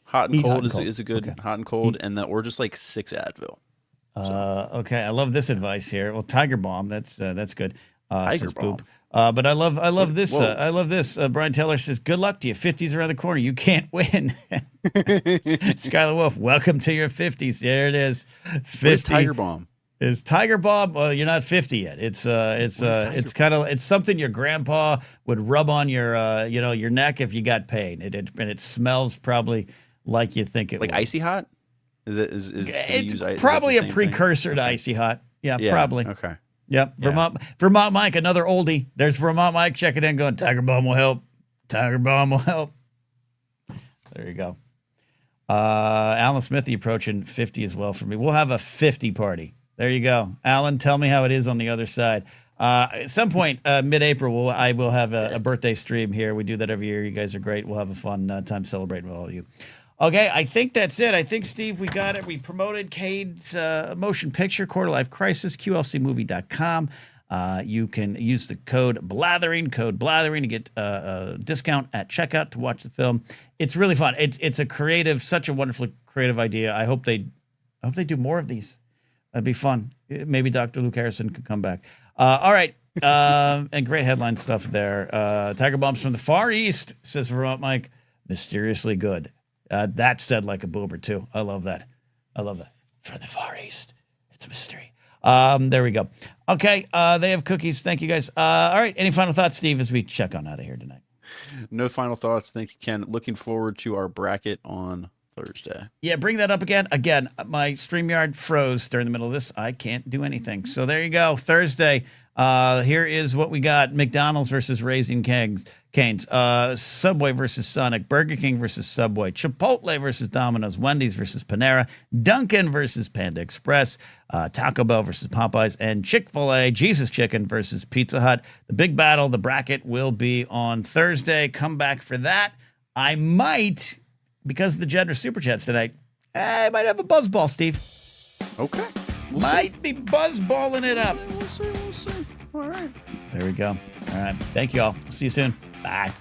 Hot and cold is a good hot and cold, or just like 6 Advil. Okay, I love this advice here. Well, Tiger Balm, that's good. Tiger Balm. But I love this. I love this. Brian Taylor says, "Good luck to you. 50s around the corner. You can't win." Skylar Wolf, welcome to your 50s. There it is. 50 Tiger Balm. Is Tiger Balm? Well, you're not 50 yet. It's something your grandpa would rub on your neck if you got pain. And it smells probably like you think it would. Like icy hot. It's probably a precursor to icy hot. Yeah, probably. Okay. Yep. Yeah. Vermont Mike, another oldie. There's Vermont Mike checking in going, Tiger Balm will help. Tiger Balm will help. There you go. Alan Smithy approaching 50 as well for me. We'll have a 50 party. There you go. Alan, tell me how it is on the other side. At some point, mid-April, I will have a birthday stream here. We do that every year. You guys are great. We'll have a fun time celebrating with all of you. Okay, I think that's it. I think, Steve, we got it. We promoted Cade's motion picture, Quarter Life Crisis, QLCmovie.com. You can use the code Blathering to get a discount at checkout to watch the film. It's really fun. It's a creative, such a wonderfully creative idea. I hope they do more of these. That'd be fun. Maybe Dr. Luke Harrison could come back. All right. And great headline stuff there. Tiger Bombs from the Far East, says Vermont Mike. Mysteriously good. That said like a boomer, too. I love that. From the Far East. It's a mystery. There we go. Okay. They have cookies. Thank you, guys. All right. Any final thoughts, Steve, as we check on out of here tonight? No final thoughts. Thank you, Ken. Looking forward to our bracket on Thursday. Yeah, bring that up again. Again, my StreamYard froze during the middle of this. I can't do anything. So there you go. Thursday. Here is what we got. McDonald's versus Raising Cane's. Subway versus Sonic. Burger King versus Subway. Chipotle versus Domino's. Wendy's versus Panera. Dunkin' versus Panda Express. Taco Bell versus Popeyes. And Chick-fil-A, Jesus Chicken versus Pizza Hut. The big battle, the bracket, will be on Thursday. Come back for that. I might, because of the generous super chats tonight, I might have a buzzball, Steve. Okay. Might be buzzballing it up. We'll see. All right. There we go. All right. Thank you all. See you soon. Bye.